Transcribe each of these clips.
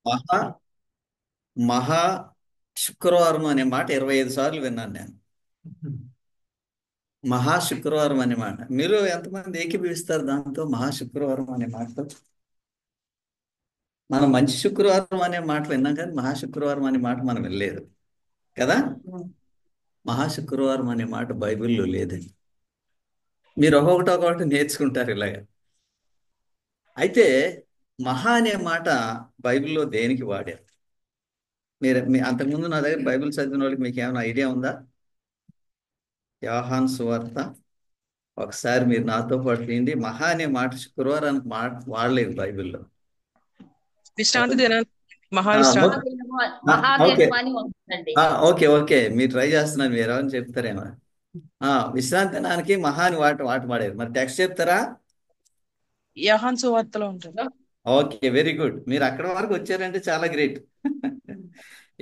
మహా మహా శుక్రవారం అనే మాట 25 సార్లు విన్నాను నేను. మహా శుక్రవారం అనే మాట మీరు ఎంతమంది ఏకీభవిస్తారు దాంతో? మహా శుక్రవారం అనే మాటతో మనం మంచి శుక్రవారం అనే మాట విన్నాం, కానీ మహా శుక్రవారం అనే మాట మనం వినలేదు కదా. మహా శుక్రవారం అనే మాట బైబిల్లో లేదండి. మీరు ఒక్కొక్కటి నేర్చుకుంటారు ఇలాగ. అయితే మహా అనే మాట బైబిల్లో దేనికి వాడారు? మీ అంతకుముందు నా దగ్గర బైబిల్ చదివిన వాళ్ళకి మీకు ఏమైనా ఐడియా ఉందా? యోహాను సువార్త ఒకసారి మీరు నాతో పాటు వినండి. మహా అనే మాట శుక్రవారానికి మాట వాడలేదు బైబిల్లో. విశ్రాంతి దినాన్ని ఆ, మహావిశ్రాంతి. మహాదినము ఓకే. మహాదినము అని ఉంటుందండి. ఓకే ఓకే, మీరు ట్రై చేస్తున్నారు, మీరు ఎవరైనా చెప్తారేమో. విశ్రాంతి దినానికి మహా అని వాట వాడారు. మరి టెక్స్ట్ చెప్తారా? యోహాను సువార్తలో ఉంటుంది. Okay, very good. మీరు అక్కడ వరకు వచ్చారంటే చాలా గ్రేట్.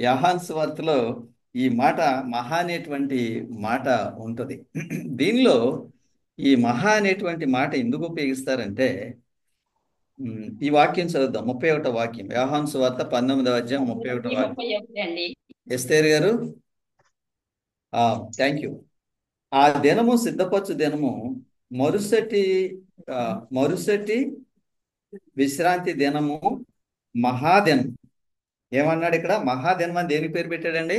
యోహాను సువార్తలో ఈ మాట మహా అనేటువంటి మాట ఉంటది. దీనిలో ఈ మహా అనేటువంటి మాట ఎందుకు ఉపయోగిస్తారంటే, ఈ వాక్యం చదువుదాం. 31వ వాక్యం, యోహాను సువార్త 19వ అధ్యాయం 31వ 31, వాక్యం. 31 అండి. ఎస్తేర్ గారు, థ్యాంక్ యూ. ఆ దినము సిద్ధపరచు దినము మరుసటి ఆ, మరుసటి విశ్రాంతి దినము మహాదినం. ఏమన్నాడు ఇక్కడ? మహాదినం అని దేనికి పేరు పెట్టాడండి?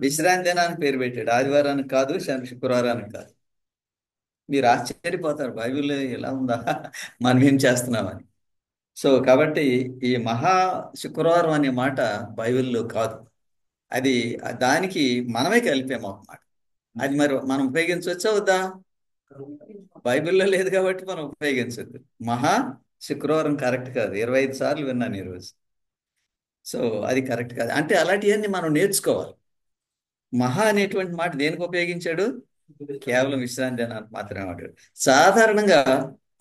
విశ్రాంతి దినానికి పేరు పెట్టాడు, ఆదివారానికి కాదు, శుక్రవారానికి కాదు. మీరు ఆశ్చర్యపోతారు, బైబిల్ ఎలా ఉందా మనం ఏం చేస్తున్నామని. సో కాబట్టి ఈ మహా శుక్రవారం అనే మాట బైబిల్లో కాదు. అది దానికి మనమే కలిపాము అన్నమాట. అది మరి మనం ఉపయోగించవచ్చా వద్దా? బైబిల్లో లేదు కాబట్టి మనం ఉపయోగించద్దు. మహా శుక్రవారం కరెక్ట్ కాదు. 25 సార్లు విన్నాను ఈరోజు. సో అది కరెక్ట్ కాదు. అంటే అలాంటివన్నీ మనం నేర్చుకోవాలి. మహా అనేటువంటి మాట దేనికి ఉపయోగించాడు? కేవలం విశ్రాంతి దినానికి మాత్రమే వాడాడు. సాధారణంగా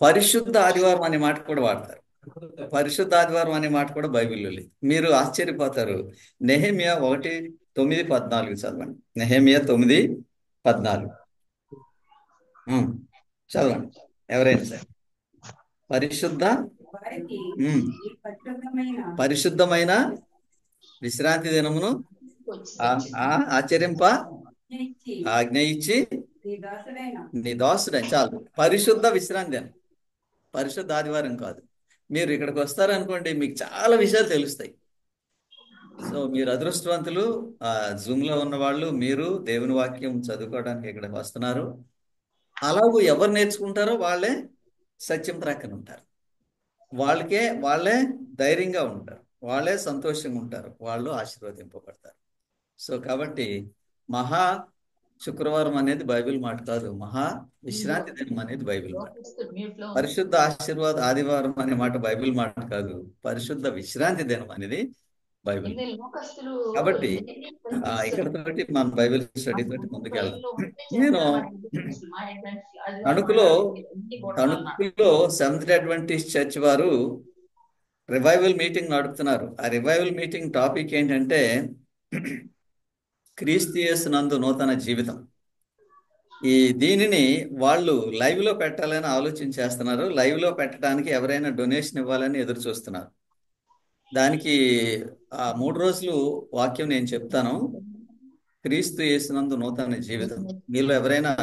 పరిశుద్ధ ఆదివారం అనే మాట కూడా వాడతారు. పరిశుద్ధ ఆదివారం అనే మాట కూడా బైబిల్లో లేదు. మీరు ఆశ్చర్యపోతారు. నెహెమ్యా 1:9-14 చదవండి. నెహెమ్యా 9:14. చదవండి ఎవరైనా సరే. పరిశుద్ధ వారికి ఉమ్, ఈ పరిశుద్ధమైన పరిశుద్ధమైన విశ్రాంతి దినమును ఆచరింప ఇచ్చి ఆజ్ఞ ఇచ్చి నీ దాసుడైన నీ దాసుడని. చాలు, పరిశుద్ధ విశ్రాంతి దినం, పరిశుద్ధ ఆదివారం కాదు. మీరు ఇక్కడికి వస్తారనుకోండి, మీకు చాలా విషయాలు తెలుస్తాయి. సో మీరు అదృష్టవంతులు. జూమ్ లో ఉన్న వాళ్ళు, మీరు దేవుని వాక్యం చదువుకోవడానికి ఇక్కడికి వస్తున్నారు. అలాగూ ఎవరు నేర్చుకుంటారో వాళ్ళే సత్యం ప్రక్కన ఉంటారు. వాళ్ళే ధైర్యంగా ఉంటారు, వాళ్ళే సంతోషంగా ఉంటారు, వాళ్ళు ఆశీర్వదింపబడతారు. సో కాబట్టి మహా శుక్రవారం అనేది బైబిల్ మాట కాదు. మహా విశ్రాంతి దినం అనేది బైబిల్ మాట. లోకస్తులు మ్యూట్ లో ఉంది. పరిశుద్ధ ఆశీర్వాద ఆదివారం అనే మాట బైబిల్ మాట కాదు. పరిశుద్ధ విశ్రాంతి దినం అనేది బైబిల్. ఇది లోకస్తులు కాబట్టి దేన్ని కనిపిస్తుంది. ఇక్కడ తోటి మన బైబిల్ స్టడీ తోటి మనము ముందుకెళ్దాం. బయటలో ఉంటే నేను చేస్తారు. మన ఇంటికి అసలు మా అడ్వాన్స్ ఆదివారం తణుకులో ఆడాలి ఇంటి కూడా అన్నారు. తణుకులో సెవెంత్ డే అడ్వెంటిస్ట్ చర్చ్ వారు రివైవల్ మీటింగ్ నడుపుతున్నారు. ఆ రివైవల్ మీటింగ్ టాపిక్ ఏంటంటే క్రీస్తు యేసునందు నూతన జీవితం. దీనిని వాళ్ళు లైవ్ లో పెట్టాలని ఆలోచన చేస్తున్నారు. లైవ్ లో పెట్టడానికి ఎవరైనా డొనేషన్ ఇవ్వాలని ఎదురు చూస్తున్నారు. దానికి 3 రోజులు వాక్యం నేను చెప్తాను. క్రీస్తు యేసునందు నూతన జీవితం. మీలో ఎవరైనా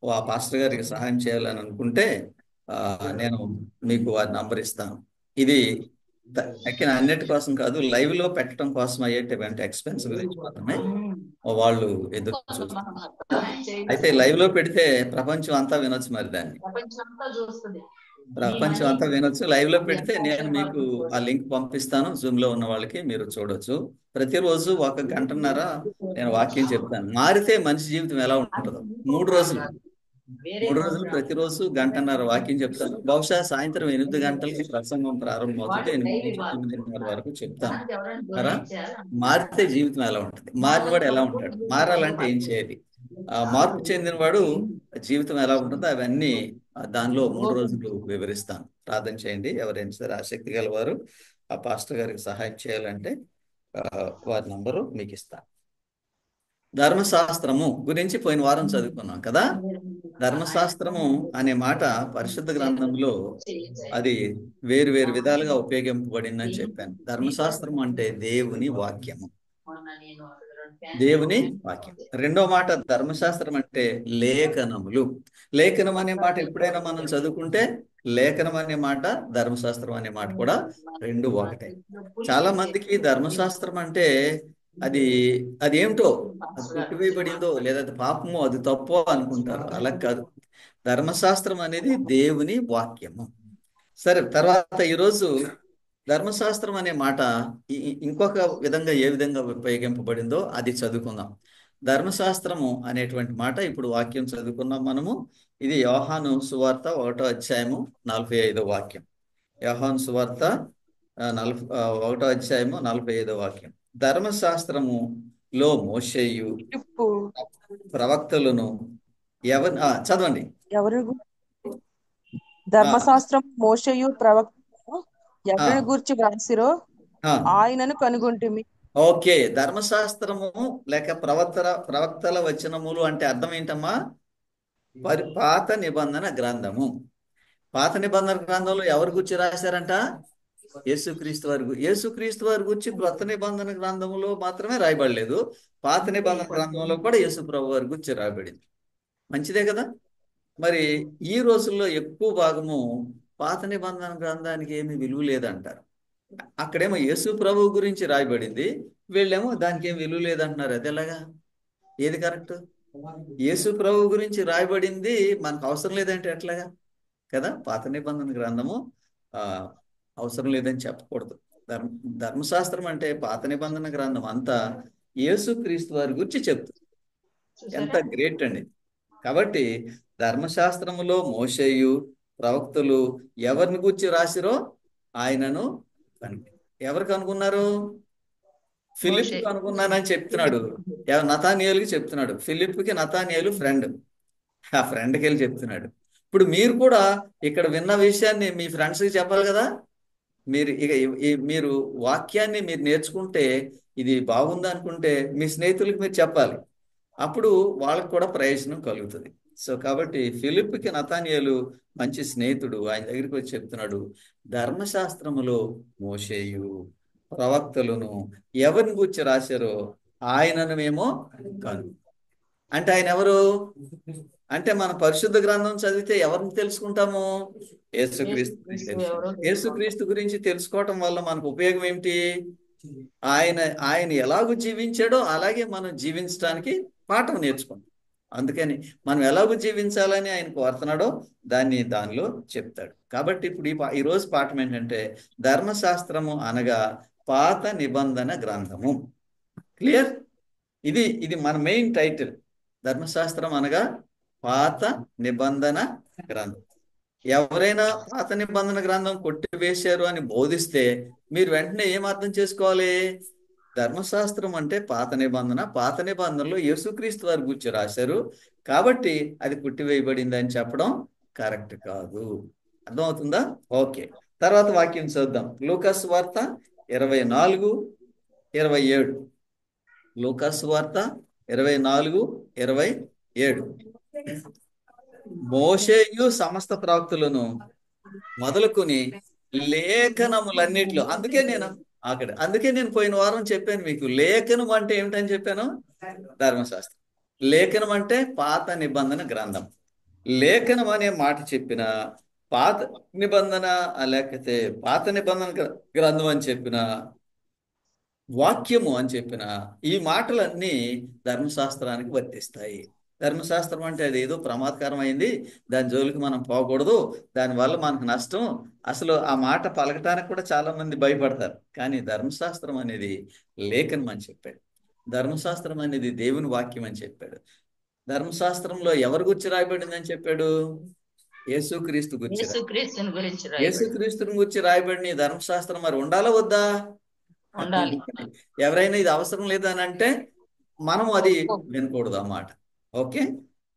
ఆ పాస్టర్ గారికి సహాయం చేయాలని అనుకుంటే నేను మీకు వారి నంబర్ ఇస్తాను. ఇది తక్కిన అన్నిటి కోసం కాదు, లైవ్ లో పెట్టడం కోసం అయ్యేటువంటి ఎక్స్పెన్స్ గురించి మాత్రమే వాళ్ళు ఎదురు చూస్తారు. మనం సహాయం అయితే చేయగలుగుతాం. లైవ్ లో పెడితే ప్రపంచం అంతా వినొచ్చు మరి దాన్ని. ప్రపంచం అంతా చూస్తుంది. మీ ప్రపంచం మనీ అంతా వినొచ్చు. లైవ్ లో అది పెడితే ఎంత నేను మీకు ఆ ఉపయోగపడుతుందో. లింక్ పంపిస్తాను. జూమ్ లో ఉన్న వాళ్ళకి మీరు చూడొచ్చు. ప్రతిరోజు 1 గంటన్నర నేను వాక్యం చెప్తాను. మారితే మనిషి జీవితం ఎలా ఉంటుందో. ఇంకో 3 రోజులు ప్రోగ్రామ్, వేరే 3 రోజులు ప్రోగ్రామ్. ప్రతిరోజు 1 గంటన్నర వాక్యం చెప్తాను. బహుశా సాయంత్రం 8 గంటలకి ప్రసంగం ప్రారంభమవుతుంది. వాళ్ళు 8 డైలీ నుంచి వాళ్ళు 9:30 వరకు చెప్తాను. దానికి ఎవరైనా సరే, డొనేట్ చేయాలి. మారితే జీవితం ఎలా ఉంటుంది, మారినవాడు ఎలా ఉంటాడు, మారాలంటే ఏం చేయాలి, మార్పు చెందినవాడు జీవితం ఎలా ఉంటుందో అవన్నీ దానిలో 3 రోజులు వివరిస్తాను. ప్రార్థన చేయండి. ఎవరైనా సరే ఆసక్తి గలవారు ఆ పాస్టర్ గారికి సహాయం చేయాలంటే ఆ, వారి నంబరు మీకు ఇస్తాను. ధర్మశాస్త్రము గురించి పోయిన వారం చదువుకున్నాం కదా. ధర్మశాస్త్రము అనే మాట పరిశుద్ధ గ్రంథంలో అది వేరు వేరు విధాలుగా ఉపయోగింపబడిందని చెప్పాను. ధర్మశాస్త్రం అంటే దేవుని వాక్యము, దేవుని వాక్యం. రెండో మాట ధర్మశాస్త్రం అంటే లేఖనములు. లేఖనం అనే మాట ఎప్పుడైనా మనం చదువుకుంటే లేఖనం అనే మాట, ధర్మశాస్త్రం అనే మాట కూడా రెండు ఒకటే. చాలా మందికి ధర్మశాస్త్రం అంటే అది అదేమిటో, అది కొట్టివేయబడిందో లేదా అది పాపమో అది తప్పో అనుకుంటారు. అలా కాదు. ధర్మశాస్త్రం అనేది దేవుని వాక్యము. సరే, తర్వాత ఈరోజు ధర్మశాస్త్రం అనే మాట ఇంకొక విధంగా ఏ విధంగా ఉపయోగింపబడిందో అది చదువుకుందాం. ధర్మశాస్త్రము అనేటువంటి మాట ఇప్పుడు వాక్యం చదువుకున్నాం మనము. ఇది యోహాను సువార్త 1వ అధ్యాయము 45వ వాక్యం. యోహాను సువార్త 1వ అధ్యాయము 45వ వాక్యం. ధర్మశాస్త్రములో మోషేయు ప్రవక్తలను చదవండి. ఎవరి ధర్మశాస్త్రం మోషేయు ప్రవక్తలను ఎవరిని గురించి వ్రాసిరో ఆయనను కనుగొంటిమి. ఓకే, ధర్మశాస్త్రము లేక ప్రవక్తల వచనములు అంటే అర్థం ఏంటమ్మా? పాత నిబంధన గ్రంథము. పాత నిబంధన గ్రంథంలో ఎవరి గురించి రాశారంట? యేసుక్రీస్తు వారి గురించి క్రొత్త నిబంధన గ్రంథంలో మాత్రమే రాయబడలేదు, పాత నిబంధన గ్రంథంలో కూడా యేసు ప్రభు వారి గురించి రాయబడింది. మంచిదే కదా. మరి ఈ రోజుల్లో ఎక్కువ భాగము పాత నిబంధన గ్రంథానికి ఏమి విలువ లేదంటారు. అక్కడేమో యేసు ప్రభు గురించి రాయబడింది, వీళ్ళేమో దానికి ఏం విలువ లేదంటున్నారు. అది ఎలాగా? ఏది కరెక్ట్? యేసు ప్రభు గురించి రాయబడింది మనకు అవసరం లేదంటే ఎట్లాగా కదా? పాత నిబంధన గ్రంథము అవసరం లేదని చెప్పకూడదు. ధర్మశాస్త్రం అంటే పాత నిబంధన గ్రంథం అంతా యేసుక్రీస్తు వారి గురించి చెప్తుంది. ఎంత గ్రేట్ అండి. కాబట్టి ధర్మశాస్త్రములో మోషేయు ప్రవక్తలు ఎవరిని గూర్చి రాసిరో ఆయనను ఎవరికి అనుకున్నారు? ఫిలిప్కి అనుకున్నానని చెప్తున్నాడు. నతానియేలుకి చెప్తున్నాడు. ఫిలిప్కి నతానియేలు ఫ్రెండ్, ఆ ఫ్రెండ్కి వెళ్ళి చెప్తున్నాడు. ఇప్పుడు మీరు కూడా ఇక్కడ విన్న విషయాన్ని మీ ఫ్రెండ్స్కి చెప్పాలి కదా. మీరు వాక్యాన్ని మీరు నేర్చుకుంటే ఇది బాగుంది అనుకుంటే మీ స్నేహితులకి మీరు చెప్పాలి. అప్పుడు వాళ్ళకు కూడా ప్రయోజనం కలుగుతుంది. సో కాబట్టి ఫిలిప్కి నతానియేలు మంచి స్నేహితుడు. ఆయన దగ్గరికి వచ్చి చెప్తున్నాడు, ధర్మశాస్త్రములో మోషేయు ప్రవక్తలను ఎవరిని గురించి రాశారో ఆయనను మేము కను. అంటే ఆయన ఎవరు అంటే మన పరిశుద్ధ గ్రంథం చదివితే ఎవరిని తెలుసుకుంటాము? యేసుక్రీస్తు గురించి తెలుసుకుంటాం. యేసుక్రీస్తు గురించి తెలుసుకోవటం వల్ల మనకు ఉపయోగం ఏమిటి? ఆయన ఎలాగూ జీవించాడో అలాగే మనం జీవించడానికి పాఠం నేర్చుకుంటాం. అందుకని మనం ఎలాగూ జీవించాలని ఆయన కోరుతున్నాడో దానిలో చెప్తాడు. కాబట్టి ఇప్పుడు ఈ రోజు పాఠం ఏంటంటే ధర్మశాస్త్రము అనగా పాత నిబంధన గ్రంథము. క్లియర్? ఇది మన మెయిన్ టైటిల్. ధర్మశాస్త్రం అనగా పాత నిబంధన గ్రంథం. ఎవరైనా పాత నిబంధన గ్రంథం కొట్టివేశారు అని బోధిస్తే మీరు వెంటనే ఏం అర్థం చేసుకోవాలి? ధర్మశాస్త్రం అంటే పాత నిబంధన, పాత నిబంధనలో యేసుక్రీస్తు వారి గురించి రాశారు కాబట్టి అది కొట్టివేయబడింది అని చెప్పడం కరెక్ట్ కాదు. అర్థమవుతుందా? ఓకే, తర్వాత వాక్యం చూద్దాం. లూకాసు వార్త 24:27. లూకాసు వార్త 24:27. మోషేయు సమస్త ప్రవక్తలను మొదలుకొని లేఖనములన్నిట్లో, అందుకే నేను పోయిన వారం చెప్పాను మీకు, లేఖనం అంటే ఏమిటని చెప్పాను? ధర్మశాస్త్రం. లేఖనం అంటే పాత నిబంధన గ్రంథం. లేఖనం అనే మాట చెప్పిన పాత నిబంధన లేకపోతే పాత నిబంధన గ్రంథం అని చెప్పిన వాక్యము అని చెప్పిన ఈ మాటలన్నీ ధర్మశాస్త్రానికి వర్తిస్తాయి. ధర్మశాస్త్రం అంటే అది ఏదో ప్రమాదకరం అయింది, దాని జోలికి మనం పోకూడదు, దానివల్ల మనకు నష్టం, అసలు ఆ మాట పలకటానికి కూడా చాలా మంది భయపడతారు. కానీ ధర్మశాస్త్రం అనేది లేఖనం అని చెప్పాడు. ధర్మశాస్త్రం అనేది దేవుని వాక్యం అని చెప్పాడు. ధర్మశాస్త్రంలో ఎవరి గురించి రాయబడిందని చెప్పాడు? యేసుక్రీస్తు గురించి. యేసుక్రీస్తుని గురించి రాయబడిన ధర్మశాస్త్రం మరి ఉండాలా వద్దా? ఉండాలి. ఎవరైనా ఇది అవసరం లేదని అంటే మనం అది వినకూడదు అన్నమాట. ఓకే,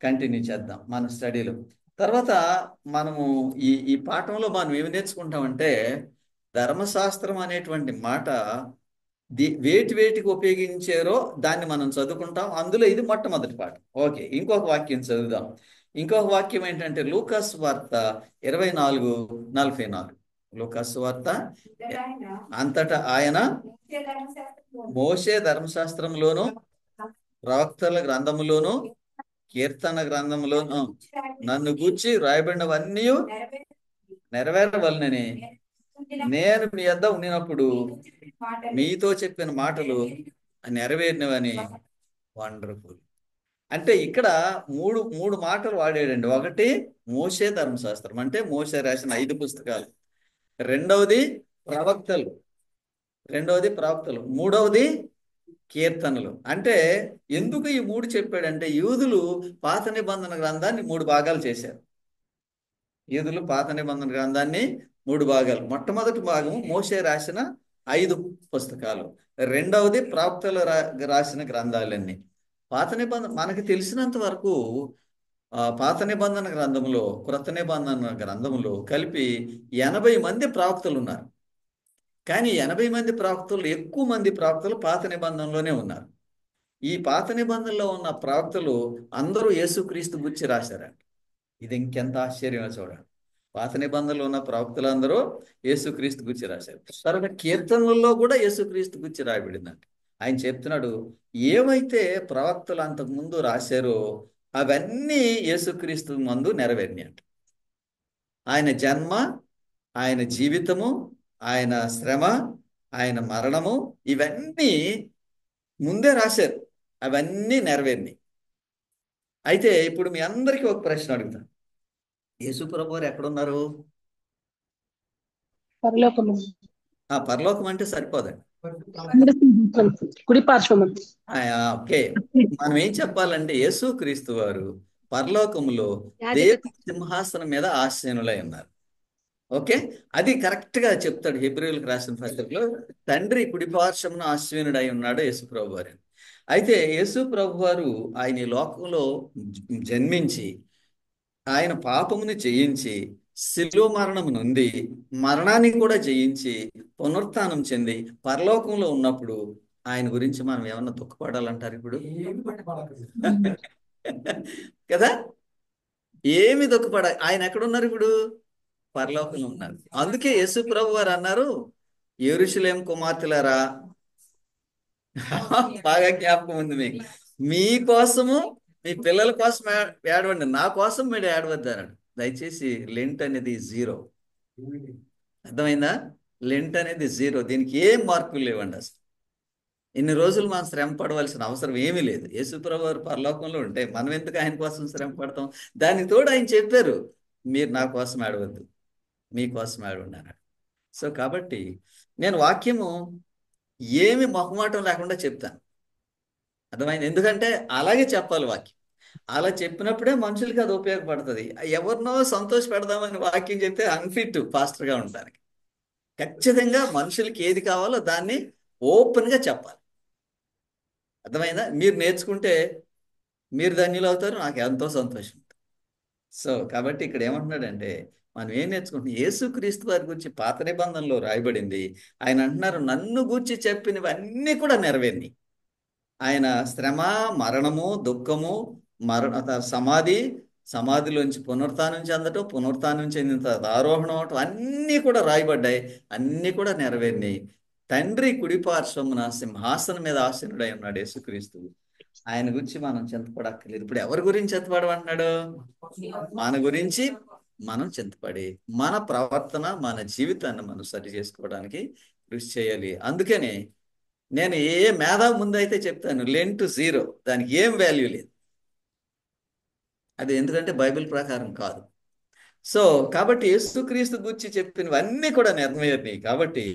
కంటిన్యూ చేద్దాం మన స్టడీలో. తర్వాత మనము ఈ పాఠంలో మనం ఏమి నేర్చుకుంటామంటే ధర్మశాస్త్రం అనేటువంటి మాట వేటికి ఉపయోగించారో దాన్ని మనం చదువుకుంటాం. అందులో ఇది మొట్టమొదటి పాఠం. ఓకే, ఇంకొక వాక్యం చదువుదాం. ఇంకొక వాక్యం ఏంటంటే లూకాసు వార్త 24:44. లూకాసు వార్త ఇద్దరాయన అంతటా ఆయన మోషే ధర్మశాస్త్రంలోను మోషే ధర్మశాస్త్రంలోను ప్రవక్తల గ్రంథములోను కీర్తన గ్రంథములోను నన్ను గూర్చి రాయబడినవన్నీ నెరవేర్చి నెరవేరవలనని నేను మీ వద్ద ఉండినప్పుడు మాటలు మీతో చెప్పిన మాటలు నెరవేరినవని. వండర్ఫుల్. అంటే ఇక్కడ మూడు మూడు మాటలు వాడాడండి. ఒకటి మోషే ధర్మశాస్త్రం, అంటే మోషే రాసిన 5 పుస్తకాలు. రెండవది ప్రవక్తలు, మూడవది కీర్తనలు. అంటే ఎందుకు ఈ 3 చెప్పాడంటే యూదులు పాత నిబంధన గ్రంథాన్ని 3 భాగాలు చేశారు. యూదులు పాత నిబంధన గ్రంథాన్ని 3 భాగాలు. మొట్టమొదటి భాగం మోషే రాసిన 5 పుస్తకాలు, రెండవది ప్రవక్తలు రాసిన గ్రంథాలన్నీ. పాత నిబంధన మనకి తెలిసినంత వరకు పాత నిబంధన గ్రంథంలో క్రొత్త నిబంధన గ్రంథంలో కలిపి 80 మంది ప్రవక్తలు ఉన్నారు. కానీ 80 మంది ప్రవక్తలు, ఎక్కువ మంది ప్రవక్తలు పాత నిబంధనలోనే ఉన్నారు. ఈ పాత నిబంధనలో ఉన్న ప్రవక్తలు అందరూ యేసుక్రీస్తు గురించి రాశారంట. ఇది ఇంకెంత ఆశ్చర్యమో చూడండి. పాత నిబంధనలో ఉన్న ప్రవక్తలందరూ యేసుక్రీస్తు గురించి రాశారు. తర్వాత కీర్తనల్లో కూడా యేసుక్రీస్తు గురించి రాయబడిందంట. ఆయన చెప్తున్నాడు, ఏవైతే ప్రవక్తలు అంతకు ముందు రాశారో అవన్నీ యేసుక్రీస్తు మందు నెరవేరినాయి అంట. ఆయన జన్మ, ఆయన జీవితము, ఆయన శ్రమ, ఆయన మరణము, ఇవన్నీ ముందే రాశారు. అవన్నీ నెరవేరినాయి. అయితే ఇప్పుడు మీ అందరికీ ఒక ప్రశ్న అడుగుతాను. యేసు ప్రభు వారు ఎక్కడున్నారు? పరలోకము. పరలోకం అంటే సరిపోదండి. కుడి పార్శ్వము. ఓకే, మనం ఏం చెప్పాలంటే యేసు క్రీస్తు వారు పరలోకములో దేవుని సింహాసనం మీద ఆసీనులై ఉన్నారు. ఓకే, అది కరెక్ట్ గా చెప్తాడు హెబ్రీయులకు రాసిన పత్రికలో. తండ్రి కుడిపార్శ్వమున ఆసీనుడై ఉన్నాడు యేసు ప్రభు వారు. అయితే యేసు ప్రభు వారు ఆయన ఈ లోకంలో జన్మించి ఆయన పాపముని జయించి శిలువ మరణము నుండి మరణాన్ని కూడా జయించి పునరుత్థానం చెంది పరలోకంలో ఉన్నప్పుడు ఆయన గురించి మనం ఏమన్నా దుఃఖపడాలంటారు ఇప్పుడు? కదా, ఏమి దుఃఖపడ. ఆయన ఎక్కడున్నారు ఇప్పుడు? పరలోకంలో ఉన్నారు. అందుకే యేసు ప్రభు వారు అన్నారు, యెరూషలేము కుమార్తెలారా, బాగా జ్ఞాపకం ఉంది మీకు, మీకోసము మీ పిల్లల కోసం ఏడవండి, నా కోసం మీరు ఏడవద్దారండి. దయచేసి లెంట్ అనేది 0. అర్థమైందా? లెంట్ అనేది 0. దీనికి ఏం మార్కులు లేవండి. అసలు ఇన్ని రోజులు మనం శ్రమ పడవలసిన అవసరం ఏమీ లేదు. యేసుప్రభు వారు పరలోకంలో ఉంటే మనం ఎందుకు ఆయన కోసం శ్రమ పడతాం? దానికి తోడు ఆయన చెప్పారు, మీరు నా కోసం ఏడవద్దు, మీకోసం ఏడవండి అన్నాడు. సో కాబట్టి నేను వాక్యము ఏమి మొహమాటం లేకుండా చెప్తాను. అర్థమైంది? ఎందుకంటే అలాగే చెప్పాలి వాక్యం. అలా చెప్పినప్పుడే మనుషులకి అది ఉపయోగపడుతుంది. ఎవరినో సంతోష పెడదామని వాక్యం చెప్తే అన్ఫిట్ పాస్టర్గా ఉండడానికి. ఖచ్చితంగా మనుషులకి ఏది కావాలో దాన్ని ఓపెన్గా చెప్పాలి. అర్థమైందా? మీరు నేర్చుకుంటే మీరు ధన్యులు అవుతారు, నాకు ఎంతో సంతోషం ఉంటుంది. సో కాబట్టి ఇక్కడ ఏమంటున్నాడంటే, మనం ఏం నేర్చుకుంటున్నాం? యేసుక్రీస్తు వారి గురించి పాత నిబంధనలో రాయబడింది. ఆయన అంటున్నారు, నన్ను గూర్చి చెప్పినవన్నీ కూడా నెరవేరినాయి. ఆయన శ్రమ, మరణము, దుఃఖము, సమాధిలోంచి పునరుత్థానం చెందటం, పునరుత్థానం చెందిన తర్వాత ఆరోహణం అవటం, అన్నీ కూడా రాయబడ్డాయి, అన్నీ కూడా నెరవేరినాయి. తండ్రి కుడిపార్శ్వమున సింహాసనం మీద ఆసీనుడై ఉన్నాడు యేసుక్రీస్తు. ఆయన గురించి మనం చింతపడక్కర్లేదు. ఇప్పుడు ఎవరి గురించి చింతపడమంటున్నాడు? మన గురించి మనం చింతపడి మన ప్రవర్తన, మన జీవితాన్ని మనం సరి చేసుకోవడానికి కృషి చేయాలి. అందుకని నేను ఏ మేధావి ముందైతే చెప్తాను, లెంట్ 0, దానికి ఏం వాల్యూ లేదు. అది ఎందుకంటే బైబిల్ ప్రకారం కాదు. సో కాబట్టి యేసుక్రీస్తు గురించి చెప్పినవన్నీ కూడా నెరవేరినాయి. కాబట్టి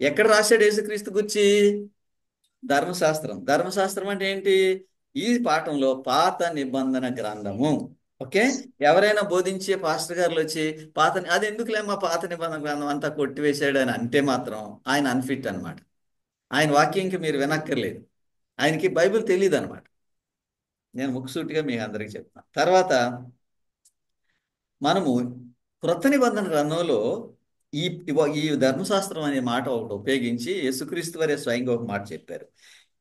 ఎక్కడ రాశాడు యేసుక్రీస్తు గురించి? ధర్మశాస్త్రం అంటే ఏంటి? ఈ పాఠంలో పాత నిబంధన గ్రంథము. ఓకే, ఎవరైనా బోధించే పాస్టర్ గారులు వచ్చి అది ఎందుకులేమో పాత నిబంధన గ్రంథం అంతా కొట్టివేశాడు అని అంటే మాత్రం ఆయన అన్ఫిట్ అనమాట. ఆయన వాక్యంకి మీరు వినక్కర్లేదు, ఆయనకి బైబిల్ తెలియదు అనమాట. నేను ముక్కుసూటిగా మీకు అందరికీ చెప్తాను. తర్వాత మనము క్రొత్త నిబంధన గ్రంథంలో ఈ ధర్మశాస్త్రం అనే మాట ఒకటి ఉపయోగించి యేసుక్రీస్తు వారే స్వయంగా ఒక మాట చెప్పారు.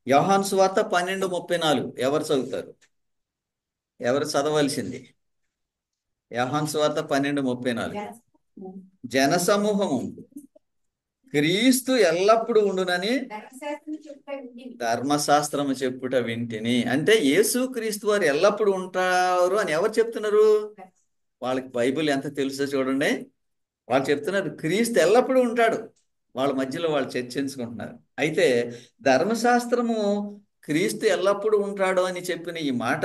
యోహాను సువార్త 12:34 ఎవరు చదువుతారు? ఎవరు చదవలసింది? యోహాను సువార్త 12:34. జనసమూహము క్రీస్తు ఎల్లప్పుడూ ఉండునని ధర్మశాస్త్రము చెప్పుట వింటిని. అంటే యేసు క్రీస్తు వారు ఎల్లప్పుడూ ఉంటారు అని ఎవరు చెప్తున్నారు? వాళ్ళకి బైబిల్ ఎంత తెలుసో చూడండి. వాళ్ళు చెప్తున్నారు క్రీస్తు ఎల్లప్పుడూ ఉంటాడు. వాళ్ళ మధ్యలో వాళ్ళు చర్చించుకుంటున్నారు. అయితే ధర్మశాస్త్రము క్రీస్తు ఎల్లప్పుడూ ఉంటాడు అని చెప్పిన ఈ మాట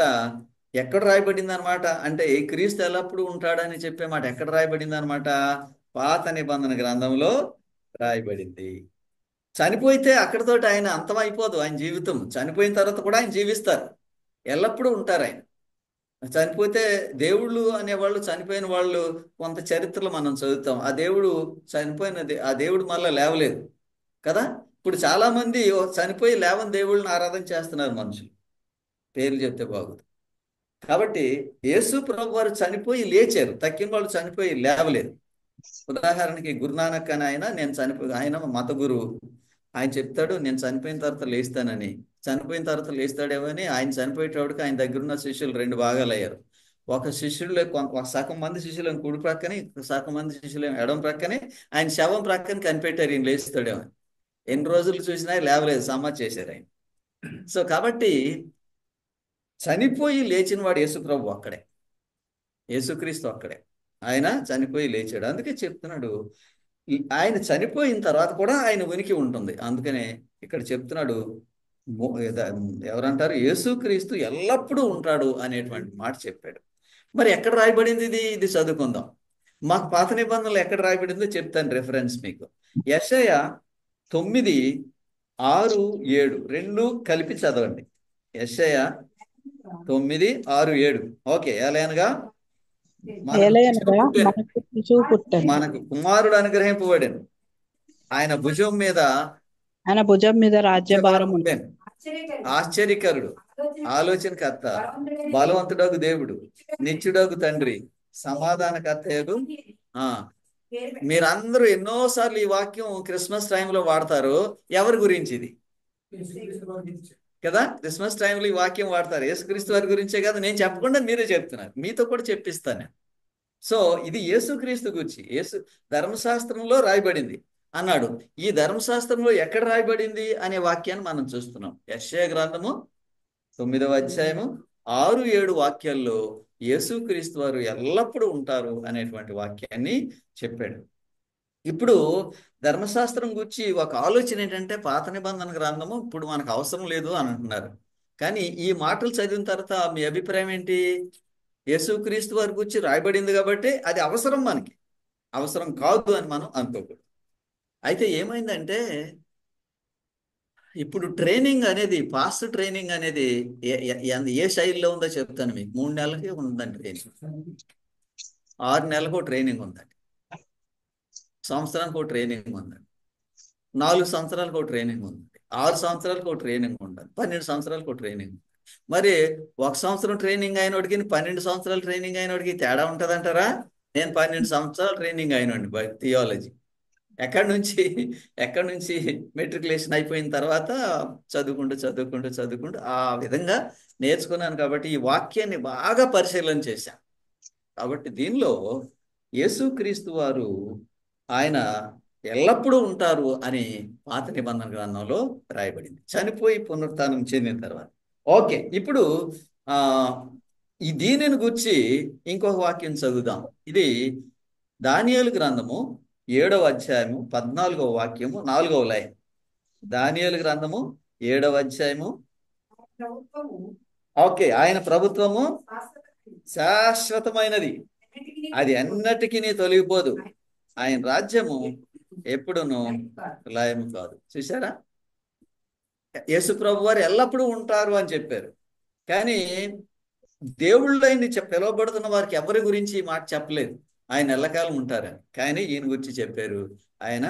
ఎక్కడ రాయబడింది అనమాట? అంటే ఈ క్రీస్తు ఎల్లప్పుడూ ఉంటాడని చెప్పే మాట ఎక్కడ రాయబడింది అనమాట? పాత నిబంధన గ్రంథంలో రాయబడింది. చనిపోతే అక్కడితోటి ఆయన అంతం అయిపోదు. ఆయన జీవితం చనిపోయిన తర్వాత కూడా ఆయన జీవిస్తారు, ఎల్లప్పుడూ ఉంటారు ఆయన. చనిపోతే దేవుళ్ళు అనేవాళ్ళు, చనిపోయిన వాళ్ళు కొంత చరిత్రలో మనం చదువుతాం. ఆ దేవుడు ఆ దేవుడు మళ్ళీ లేవలేదు కదా. ఇప్పుడు చాలా మంది చనిపోయి లేవని దేవుళ్ళని ఆరాధన చేస్తున్నారు మనుషులు. పేర్లు చెప్తే బాగుంది. కాబట్టి యేసు ప్రభు వారు చనిపోయి లేచారు, తక్కిన వాళ్ళు చనిపోయి లేవలేదు. ఉదాహరణకి గురునానక్ అని ఆయన మత గురువు. ఆయన చెప్తాడు నేను చనిపోయిన తర్వాత లేస్తానని. చనిపోయిన తర్వాత లేస్తాడేమో అని ఆయన చనిపోయేటప్పటికి ఆయన దగ్గర ఉన్న శిష్యులు 2 భాగాలు అయ్యారు. ఒక శిష్యులు ఒక సగం మంది శిష్యులు కుడి ప్రక్కని, సగం మంది శిష్యులు ఎడం ప్రక్కని, ఆయన శవం ప్రక్కని కనిపెట్టారు ఈయన లేస్తాడేమో. ఎన్ని రోజులు చూసినా లేవలేదు, సమాధి చేశారు ఆయన. సో కాబట్టి చనిపోయి లేచిన వాడు యేసుప్రభు ఒక్కడే, యేసుక్రీస్తు ఒక్కడే. ఆయన చనిపోయి లేచాడు. అందుకే చెప్తున్నాడు ఆయన చనిపోయిన తర్వాత కూడా ఆయన ఉనికి ఉంటుంది. అందుకనే ఇక్కడ చెప్తున్నాడు ఎవరంటారు యేసుక్రీస్తు ఎల్లప్పుడూ ఉంటాడు అనేటువంటి మాట చెప్పాడు. మరి ఎక్కడ రాయబడింది ఇది చదువుకుందాం. మాకు పాత నిబంధనలు ఎక్కడ రాయబడిందో చెప్తాను రెఫరెన్స్ మీకు. యెషయా 9:6-7 రెండు కలిపి చదవండి. యెషయా 9:6-7. ఓకే. ఎలాగనగా మనకు కుమారుడు అనుగ్రహింపబడెను, ఆయన భుజం మీద రాజ్యభారం ఉండెను. ఆశ్చర్యకరుడు, ఆలోచనకర్త, బలవంతుడగు దేవుడు, నిత్యుడగు తండ్రి, సమాధానకర్తయగు. మీరందరూ ఎన్నోసార్లు ఈ వాక్యం క్రిస్మస్ టైంలో వాడతారు. ఎవరి గురించి ఇది కదా? క్రిస్మస్ టైంలో ఈ వాక్యం వాడతారు. యేసుక్రీస్తు వారి గురించే కదా. నేను చెప్పకుండా మీరే చెప్తున్నారు, మీతో కూడా చెప్పిస్తాను. సో ఇది యేసుక్రీస్తు గురించి ధర్మశాస్త్రంలో రాయబడింది అన్నాడు. ఈ ధర్మశాస్త్రంలో ఎక్కడ రాయబడింది అనే వాక్యాన్ని మనం చూస్తున్నాం. యెషయా గ్రంథము 9వ అధ్యాయము 6-7 వాక్యాల్లో యేసుక్రీస్తు వారు ఎల్లప్పుడూ ఉంటారు అనేటువంటి వాక్యాన్ని చెప్పాడు. ఇప్పుడు ధర్మశాస్త్రం గురించి ఒక ఆలోచన ఏంటంటే పాత నిబంధన గ్రంథము ఇప్పుడు మనకు అవసరం లేదు అని అంటున్నారు. కానీ ఈ మాటలు చదివిన తర్వాత మీ అభిప్రాయం ఏంటి? యేసుక్రీస్తు వారి గురించి రాయబడింది కాబట్టి అది అవసరం, మనకి అవసరం కాదు అని మనం అనుకోకూడదు. అయితే ఏమైందంటే ఇప్పుడు ట్రైనింగ్ అనేది, పాస్ట్ ట్రైనింగ్ అనేది ఏ శైలిలో ఉందో చెప్తాను మీకు. 3 నెలలకి ఉందండి ట్రైనింగ్, 6 నెలలకు ట్రైనింగ్ ఉందండి, సంవత్సరానికి ఒక ట్రైనింగ్ ఉందండి, 4 సంవత్సరాలకు ఒక ట్రైనింగ్ ఉందండి, 6 సంవత్సరాలకు ఒక ట్రైనింగ్ ఉండాలి, 12 సంవత్సరాలకు ఒక ట్రైనింగ్. మరి 1 సంవత్సరం ట్రైనింగ్ అయినోడికి 12 సంవత్సరాల ట్రైనింగ్ అయినోడికి తేడా ఉంటుందంటారా? నేను 12 సంవత్సరాల ట్రైనింగ్ అయినండి బై థియాలజీ. ఎక్కడి నుంచి మెట్రికులేషన్ అయిపోయిన తర్వాత చదువుకుంటూ ఆ విధంగా నేర్చుకున్నాను. కాబట్టి ఈ వాక్యాన్ని బాగా పరిశీలన చేశాను. కాబట్టి దీనిలో యేసుక్రీస్తు వారు ఆయన ఎల్లప్పుడూ ఉంటారు అని పాత నిబంధన గ్రంథంలో రాయబడింది, చనిపోయి పునరుత్థానం చెందిన తర్వాత. ఓకే, ఇప్పుడు ఈ దీనిని గురించి ఇంకొక వాక్యం చదువుదాం. ఇది దానియేలు గ్రంథము 7వ అధ్యాయము 14వ వాక్యము 4వ లైన్. దానియేలు గ్రంథము 7వ అధ్యాయము. ఓకే, ఆయన ప్రభుత్వము శాశ్వతమైనది, అది అన్నిటికీ తొలగిపోదు, ఆయన రాజ్యము ఎప్పుడునూ లయము కాదు. చూసారా, యేసు ప్రభు వారు ఎల్లప్పుడూ ఉంటారు అని చెప్పారు. కానీ దేవుళ్ళని పిలువబడుతున్న వారికి ఎవరి గురించి ఈ మాట చెప్పలేదు, ఆయన ఎల్లకాలం ఉంటారని. కానీ ఈయన గురించి చెప్పారు, ఆయన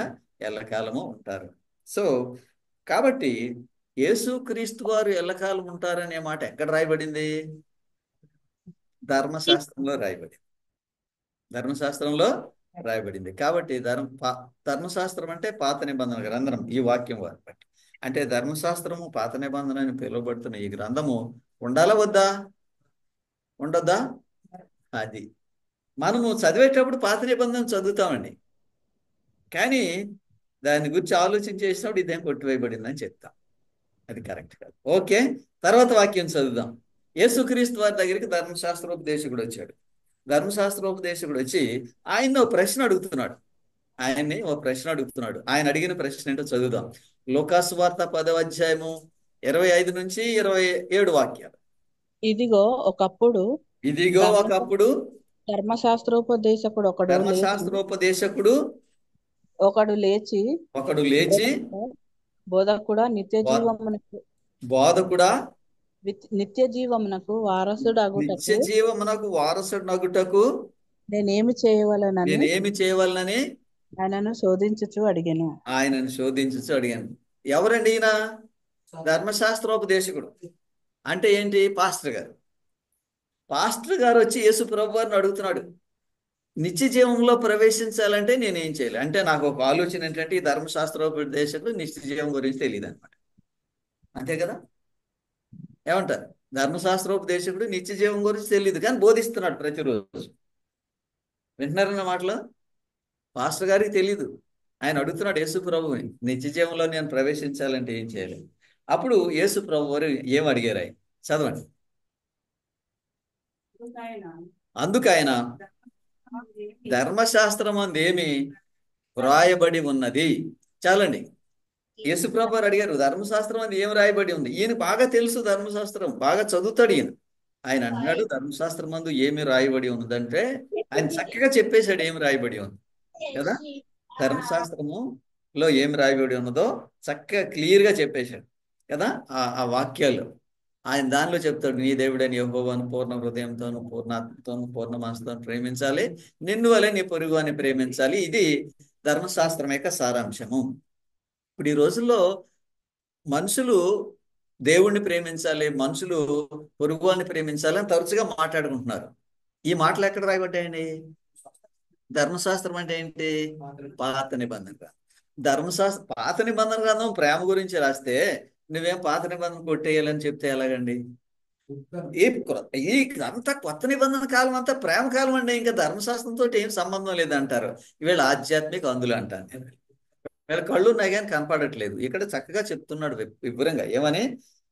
ఎల్లకాలము ఉంటారు. సో కాబట్టి యేసుక్రీస్తు వారు ఎల్లకాలం ఉంటారనే మాట ఎక్కడ రాయబడింది? ధర్మశాస్త్రంలో రాయబడింది. కాబట్టి ధర్మశాస్త్రం అంటే పాత నిబంధన గ్రంథం. ఈ వాక్యం వారు బట్టి అంటే ధర్మశాస్త్రము పాత నిబంధన అని పిలువబడుతున్న ఈ గ్రంథము ఉండాలా వద్దా? ఉండొద్దా? అది మనము చదివేటప్పుడు పాత నిబంధన చదువుతామండి, కానీ దాని గురించి ఆలోచన చేసినప్పుడు ఇదేం కొట్టివేయబడిందని చెప్తాం. అది కరెక్ట్ కాదు. ఓకే, తర్వాత వాక్యం చదువుదాం. యేసుక్రీస్తు వారి దగ్గరికి ధర్మశాస్త్రోపదేశకుడు వచ్చాడు. ధర్మశాస్త్రోపదేశకుడు వచ్చి ఆయన్ని ఒక ప్రశ్న అడుగుతున్నాడు. ఆయన అడిగిన ప్రశ్న ఏంటో చదువుదాం. లూకాసు వార్త 10వ అధ్యాయము 25 నుంచి 27 వాక్యాలు. ఇదిగో ఒకప్పుడు ధర్మశాస్త్రోపదేశకుడు ఒకడు లేచి బోధకుడా నిత్య జీవమునకు వారసుడగుటకు నేనేమి చేయవలనని ఆయనను శోధించుచు అడిగాను. ఎవరండి ఈయన? ధర్మశాస్త్రోపదేశకుడు అంటే ఏంటి? పాస్టర్ గారు వచ్చి యేసు ప్రభు వారిని అడుగుతున్నాడు, నిత్య జీవంలో ప్రవేశించాలంటే నేనేం చేయాలి అంటే. నాకు ఒక ఆలోచన ఏంటంటే, ఈ ధర్మశాస్త్రోపదేశకుడు నిత్య జీవం గురించి తెలియదు అనమాట. అంతే కదా, ఏమంటారు? ధర్మశాస్త్రోపదేశకుడు నిత్య జీవం గురించి తెలియదు, కానీ బోధిస్తున్నాడు ప్రతిరోజు. వింటున్నారన్న మాటలు? పాస్టర్ గారికి తెలియదు, ఆయన అడుగుతున్నాడు యేసు ప్రభువుని, నిత్య జీవంలో నేను ప్రవేశించాలంటే ఏం చేయాలి. అప్పుడు యేసు ప్రభు వారు ఏం అడిగారు? ఆయన చదవండి. అందుకు ఆయన, ధర్మశాస్త్రం అందేమి వ్రాయబడి ఉన్నది. చాలండి. యేసు ప్రభు వారు అడిగారు, ధర్మశాస్త్రం అది ఏం రాయబడి ఉంది. ఈయన బాగా తెలుసు, ధర్మశాస్త్రం బాగా చదువుతాడు ఈయన. ఆయన అన్నాడు, ధర్మశాస్త్రం అందు ఏమి రాయబడి ఉన్నదంటే ఆయన చక్కగా చెప్పేశాడు ఏమి రాయబడి ఉంది కదా. ధర్మశాస్త్రములో ఏమి రాయబడి ఉన్నదో చక్కగా క్లియర్గా చెప్పేశాడు కదా. ఆ వాక్యాలు ఆయన దానిలో చెప్తాడు, నీ దేవుడైన యెహోవాను పూర్ణ హృదయంతోను, పూర్ణాత్మతోను, పూర్ణ మనసుతోను ప్రేమించాలి, నిన్ను వలె నీ పొరుగు అని ప్రేమించాలి. ఇది ధర్మశాస్త్రం యొక్క సారాంశము. ఇప్పుడు ఈ రోజుల్లో మనుషులు దేవుణ్ణి ప్రేమించాలి, మనుషులు పొరుగు అని ప్రేమించాలి అని తరచుగా మాట్లాడుకుంటున్నారు. ఈ మాటలు ఎక్కడ రాయబడ్డాయండి? ధర్మశాస్త్రం అంటే ఏంటి? పాత నిబంధన గ్రంథం. పాత నిబంధన గ్రంథం ప్రేమ గురించి రాస్తే నువ్వేం పాత నిబంధన కొట్టేయాలని చెప్తే ఎలాగండి? అంతా కొత్త నిబంధన కాలం అంతా ప్రేమ కాలం అండి, ఇంకా ధర్మశాస్త్రంతో ఏం సంబంధం లేదంటారు. వీళ్ళ ఆధ్యాత్మిక అందులు అంటాను. వీళ్ళ కళ్ళు ఉన్నాయి కానీ కనపడట్లేదు. ఇక్కడ చక్కగా చెప్తున్నాడు వివరంగా. ఏమని?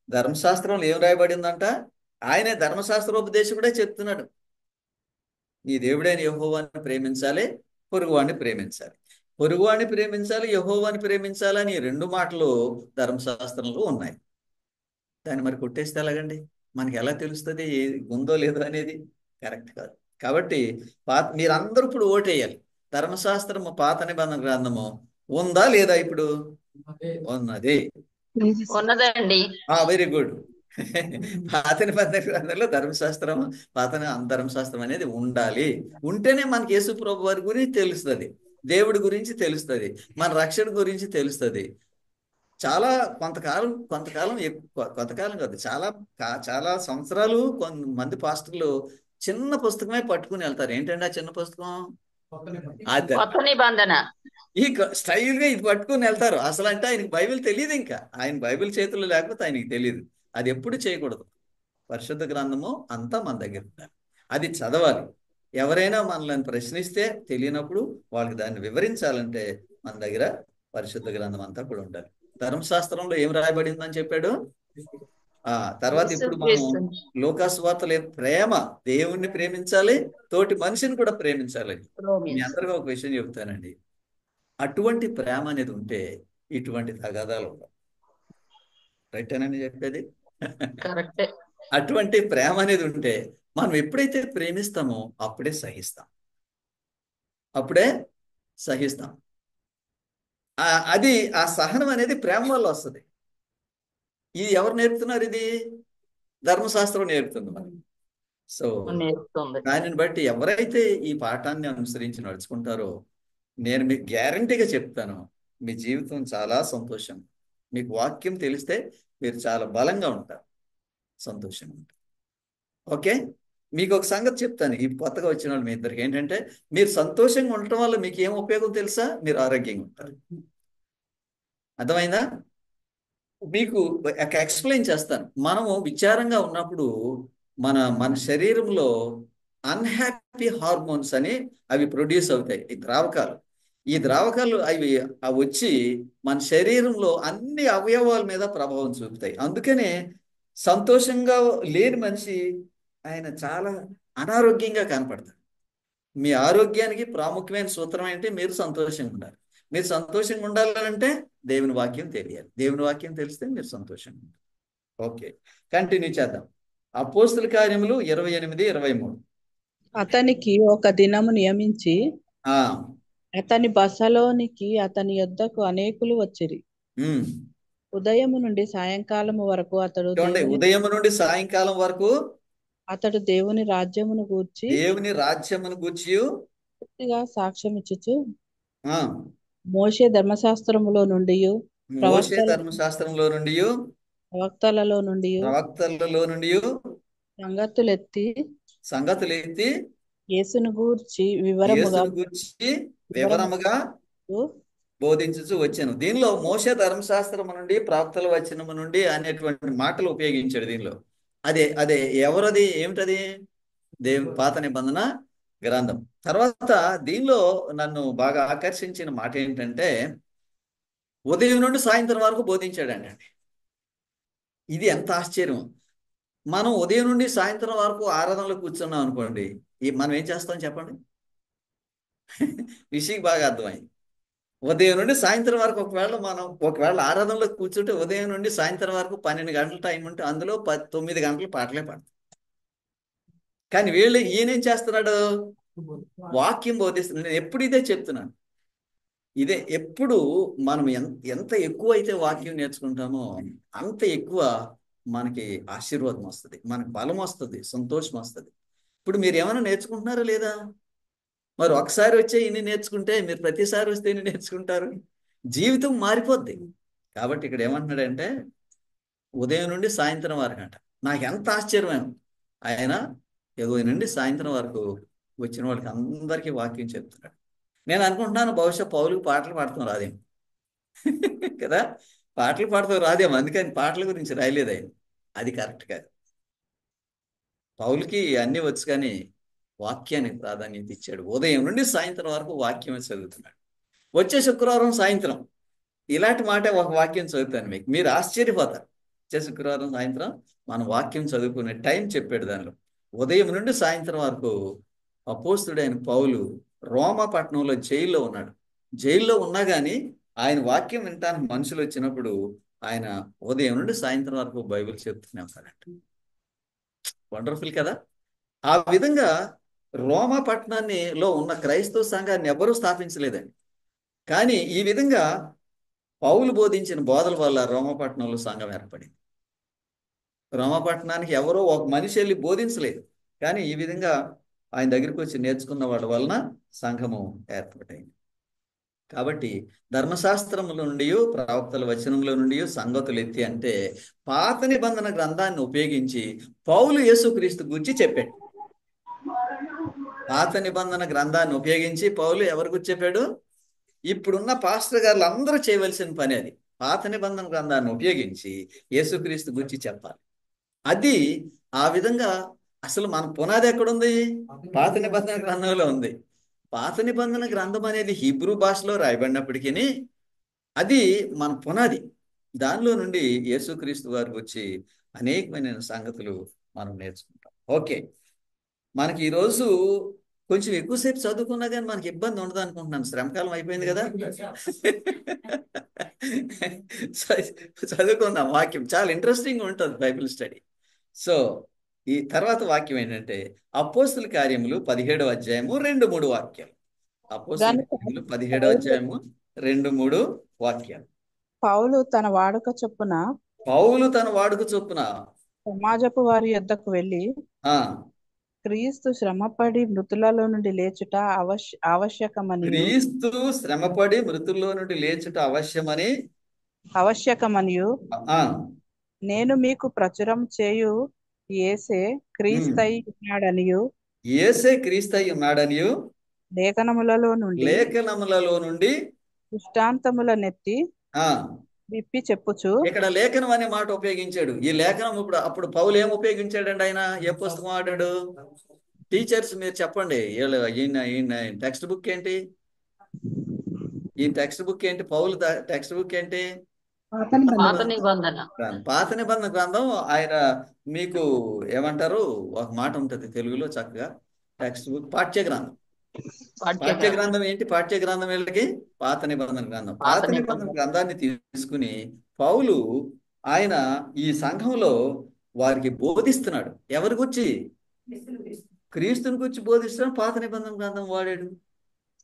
ధర్మశాస్త్రంలో ఏం రాయబడిందంట? ఆయనే ధర్మశాస్త్రోపదేశకుడే చెప్తున్నాడు, నీ దేవుడైన యెహోవాని ప్రేమించాలి, పొరుగువాడిని ప్రేమించాలి. పొరుగువాడిని ప్రేమించాలి, యెహోవాని ప్రేమించాలి అని 2 మాటలు ధర్మశాస్త్రంలో ఉన్నాయి. దాన్ని మరి కొట్టేస్తే ఎలాగండి? మనకి ఎలా తెలుస్తుంది ఏది ఉందో లేదో అనేది? కరెక్ట్ కాదు. కాబట్టి మీరందరూ ఇప్పుడు ఓటేయాలి. ధర్మశాస్త్రము పాత నిబంధన గ్రంథము ఉందా లేదా? ఇప్పుడు ఉన్నది. ఉన్నదండి. Very good. పాత నిబంధన గ్రంథంలో ధర్మశాస్త్రం అనేది ఉండాలి. ఉంటేనే మనకి యేసు ప్రభు వారి గురించి తెలుస్తుంది, దేవుడి గురించి తెలుస్తుంది, మన రక్షణ గురించి తెలుస్తుంది. చాలా కొంతకాలం కాదు, చాలా సంవత్సరాలు కొంతమంది పాస్టర్లు చిన్న పుస్తకమే పట్టుకుని వెళ్తారు. ఏంటంటే ఆ చిన్న పుస్తకం కొత్త నిబంధన. ఈ స్టైల్ గా ఇది పట్టుకుని వెళ్తారు. అసలు అంటే ఆయనకి బైబిల్ తెలియదు. ఇంకా ఆయన బైబిల్ చేతుల్లో లేకపోతే ఆయనకి తెలియదు. అది ఎప్పుడు చేయకూడదు. పరిశుద్ధ గ్రంథము అంతా మన దగ్గర ఉండాలి, అది చదవాలి. ఎవరైనా మనల్ని ప్రశ్నిస్తే తెలియనప్పుడు వాళ్ళకి దాన్ని వివరించాలంటే మన దగ్గర పరిశుద్ధ గ్రంథం అంతా కూడా ఉండాలి. ధర్మశాస్త్రంలో ఏం రాయబడిందని చెప్పాడు. తర్వాత ఇప్పుడు మనం లూకాసు వార్తలో ప్రేమ, దేవుణ్ణి ప్రేమించాలి, తోటి మనిషిని కూడా ప్రేమించాలి. మీ అందరికీ ఒక విషయం చెప్తానండి, అటువంటి ప్రేమ అనేది ఉంటే ఇటువంటి తగాదాలు ఉండవు. రైటేనని చెప్పేది? అటువంటి ప్రేమ అనేది ఉంటే మనం ఎప్పుడైతే ప్రేమిస్తామో అప్పుడే సహిస్తాం. అది ఆ సహనం అనేది ప్రేమ వల్ల వస్తుంది. ఇది ఎవరు నేర్పుతున్నారు? ఇది ధర్మశాస్త్రం నేర్పుతుంది మనకి. సో దానిని బట్టి ఎవరైతే ఈ పాఠాన్ని అనుసరించి నడుచుకుంటారో నేను మీకు గ్యారంటీగా చెప్తాను, మీ జీవితం చాలా సంతోషం. మీకు వాక్యం తెలిస్తే మీరు చాలా బలంగా ఉంటారు, సంతోషంగా ఉంటారు. ఓకే, మీకు ఒక సంగతి చెప్తాను. ఈ కొత్తగా వచ్చిన వాళ్ళు మీ ఇద్దరికి ఏంటంటే, మీరు సంతోషంగా ఉండటం వల్ల మీకు ఏం ఉపయోగం తెలుసా? మీరు ఆరోగ్యంగా ఉంటారు. అర్థమైందా? మీకు ఎక్స్ప్లెయిన్ చేస్తాను. మనము విచారంగా ఉన్నప్పుడు మన శరీరంలో అన్హ్యాపీ హార్మోన్స్ అని అవి ప్రొడ్యూస్ అవుతాయి, ఈ ద్రావకాలు. ఈ ద్రావకాలు అవి వచ్చి మన శరీరంలో అన్ని అవయవాల మీద ప్రభావం చూపుతాయి. అందుకనే సంతోషంగా లేని మనిషి ఆయన చాలా అనారోగ్యంగా కనపడతాడు. మీ ఆరోగ్యానికి ప్రాముఖ్యమైన సూత్రం ఏంటి? మీరు సంతోషంగా ఉండాలి. మీరు సంతోషంగా ఉండాలంటే దేవుని వాక్యం తెలియాలి. దేవుని వాక్యం తెలిస్తే మీరు సంతోషంగా ఉంటారు. ఓకే, కంటిన్యూ చేద్దాం. అపోస్తుల కార్యములు 28-23. అతనికి ఒక దినము నియమించి అతని బసలోనికి అతని యొద్దకు అనేకులు వచ్చిరి. ఉదయము నుండి సాయంకాలము వరకు ఉదయం నుండి సాయంకాలం వరకు అతడు దేవుని రాజ్యమును గూర్చి పూర్తిగా సాక్ష్యం ఇచ్చుచు మోషే ధర్మశాస్త్రములో నుండి ప్రవక్తలలో నుండి సంగతులెత్తి యేసును గూర్చి వివరముగా బోధించుచు వచ్చాను. దీనిలో మోషే ధర్మశాస్త్రము నుండి ప్రవక్తల వచనము నుండి అనేటువంటి మాటలు ఉపయోగించాడు దీనిలో. అదే ఎవరది? ఏమిటది? దేవుని పాత నిబంధన గ్రంథం. తర్వాత దీనిలో నన్ను బాగా ఆకర్షించిన మాట ఏంటంటే ఉదయం నుండి సాయంత్రం వరకు బోధించాడండి. ఇది ఎంత ఆశ్చర్యం! మనం ఉదయం నుండి సాయంత్రం వరకు ఆరాధనలో కూర్చున్నాం అనుకోండి, మనం ఏం చేస్తాం చెప్పండి? విషయం బాగా అర్థమైంది. ఉదయం నుండి సాయంత్రం వరకు ఒకవేళ ఆరాధనలో కూర్చుంటే ఉదయం నుండి సాయంత్రం వరకు 12 గంటల టైం ఉంటే అందులో 9 గంటలు పాటలే పాడతాం. కానీ ఈయనేం చేస్తున్నాడు? వాక్యం బోధిస్తున్నాడు. నేను ఎప్పుడు ఇదే చెప్తున్నాను. ఎప్పుడు మనం ఎంత ఎక్కువ అయితే వాక్యం నేర్చుకుంటామో అంత ఎక్కువ మనకి ఆశీర్వాదం వస్తుంది, మనకు బలం వస్తుంది, సంతోషం వస్తుంది. ఇప్పుడు మీరు ఏమైనా నేర్చుకుంటున్నారా లేదా? మరి ఒకసారి వచ్చే ఇన్ని నేర్చుకుంటే మీరు ప్రతిసారి వస్తే ఇన్ని నేర్చుకుంటారు, జీవితం మారిపోద్ది. కాబట్టి ఇక్కడ ఏమంటున్నాడంటే ఉదయం నుండి సాయంత్రం వరకు అంట. నాకు ఎంత ఆశ్చర్యం! ఆయన ఉదయం నుండి సాయంత్రం వరకు వచ్చిన వాళ్ళకి అందరికీ వాక్యం చెప్తున్నాడు. నేను అనుకుంటున్నాను బహుశా పౌలుకి పాటలు పాడతాం రాదేమో కదా, పాటలు పాడతాం రాదేమో, అందుకని పాటల గురించి రాయలేదు ఆయన. అది కరెక్ట్ కాదు. పౌలుకి అన్నీ వచ్చు కానీ వాక్యానికి ప్రాధాన్యత ఇచ్చాడు. ఉదయం నుండి సాయంత్రం వరకు వాక్యమే చదువుతున్నాడు. వచ్చే శుక్రవారం సాయంత్రం ఇలాంటి మాట ఒక వాక్యం చదువుతాను మీకు, మీరు ఆశ్చర్యపోతారు. వచ్చే శుక్రవారం సాయంత్రం మన వాక్యం చదువుకునే టైం చెప్పాడు. దానిలో ఉదయం నుండి సాయంత్రం వరకు అపోస్తుడైన పౌలు రోమా పట్టణంలో జైల్లో ఉన్నాడు. జైల్లో ఉన్నా కానీ ఆయన వాక్యం వినటానికి మనుషులు వచ్చినప్పుడు ఆయన ఉదయం నుండి సాయంత్రం వరకు బైబిల్ చెప్తూనే ఉన్నాడంట. వండర్ఫుల్ కదా. ఆ విధంగా రోమా పట్టణాన్నిలో ఉన్న క్రైస్తవ సంఘాన్ని ఎవరూ స్థాపించలేదండి. కానీ ఈ విధంగా పౌలు బోధించిన బోధల వల్ల రోమపట్నంలో సంఘం ఏర్పడింది. రోమపట్నానికి ఎవరో ఒక మనిషి వెళ్ళి బోధించలేదు, కానీ ఈ విధంగా ఆయన దగ్గరికి వచ్చి నేర్చుకున్న వాళ్ళ వలన సంఘము ఏర్పడింది. కాబట్టి ధర్మశాస్త్రముల నుండి ప్రవక్తల వచనంలో నుండి సంగతులు ఎత్తి అంటే పాత నిబంధన గ్రంథాన్ని ఉపయోగించి పౌలు యేసుక్రీస్తు గురించి చెప్పాడు. పాత నిబంధన గ్రంథాన్ని ఉపయోగించి పౌలు ఎవరి గురించి చెప్పాడు? ఇప్పుడున్న పాస్టర్ గారులు అందరూ చేయవలసిన పని అది. పాత నిబంధన గ్రంథాన్ని ఉపయోగించి యేసుక్రీస్తు గురించి చెప్పాలి. అది ఆ విధంగా అసలు మన పునాది ఎక్కడుంది? పాత నిబంధన గ్రంథంలో ఉంది. పాత నిబంధన గ్రంథం అనేది హీబ్రూ భాషలో రాయబడినప్పటికీ అది మన పునాది. దానిలో నుండి యేసుక్రీస్తు వారు వచ్చి అనేకమైన సంగతులు మనం నేర్చుకుంటాం. ఓకే, మనకి ఈరోజు కొంచెం ఎక్కువసేపు చదువుకున్నా కానీ మనకి ఇబ్బంది ఉండదు అనుకుంటున్నాను. శ్రమకాలం అయిపోయింది కదా. చదువుకుందాం. వాక్యం చాలా ఇంట్రెస్టింగ్ ఉంటుంది బైబిల్ స్టడీ. సో ఈ తర్వాత వాక్యం ఏంటంటే అపోస్తుల కార్యములు 17వ అధ్యాయము 2-3 వాక్యాలు. అపోస్తుల కార్యములు 17వ అధ్యాయము 2-3 వాక్యాలు. పౌలు తన వాడుక చొప్పున సమాజపు వారి యొద్దకు వెళ్ళి క్రీస్తు శ్రమపడి మృతులలో నుండి లేచుట ఆవశ్యకమనియు నేను మీకు ప్రచురం చేయు యేసే క్రీస్తై ఉన్నాడనియు లేఖనములలో నుండి దృష్టాంతములనెత్తి విప్పి చెప్పుచు. ఇక్కడ లేఖనం అనే మాట ఉపయోగించాడు. ఈ లేఖనం అప్పుడు పౌలు ఏం ఉపయోగించాడండి? ఆయన ఏ పుస్తకం వాడాడు? టీచర్స్ మీరు చెప్పండి. ఈయన టెక్స్ట్ బుక్ ఏంటి? ఈ టెక్స్ట్ బుక్ ఏంటి? పౌలు టెక్స్ట్ బుక్ ఏంటి? పాత నిబంధన. పాత నిబంధన గ్రంథం. ఆయన మీకు ఏమంటారు, ఒక మాట ఉంటుంది తెలుగులో చక్కగా, టెక్స్ట్ బుక్ పాఠ్య గ్రంథం. పాఠ్య గ్రంథం ఏంటి? పాఠ్య గ్రంథం వీళ్ళకి పాత నిబంధన గ్రంథం. పాత నిబంధన గ్రంథాన్ని తీసుకుని పౌలు ఆయన ఈ సంఘంలో వారికి బోధిస్తున్నాడు. ఎవరి గురించి? క్రీస్తుని గురించి బోధిస్తున్నాడు. పాత నిబంధన గ్రంథం వాడాడు.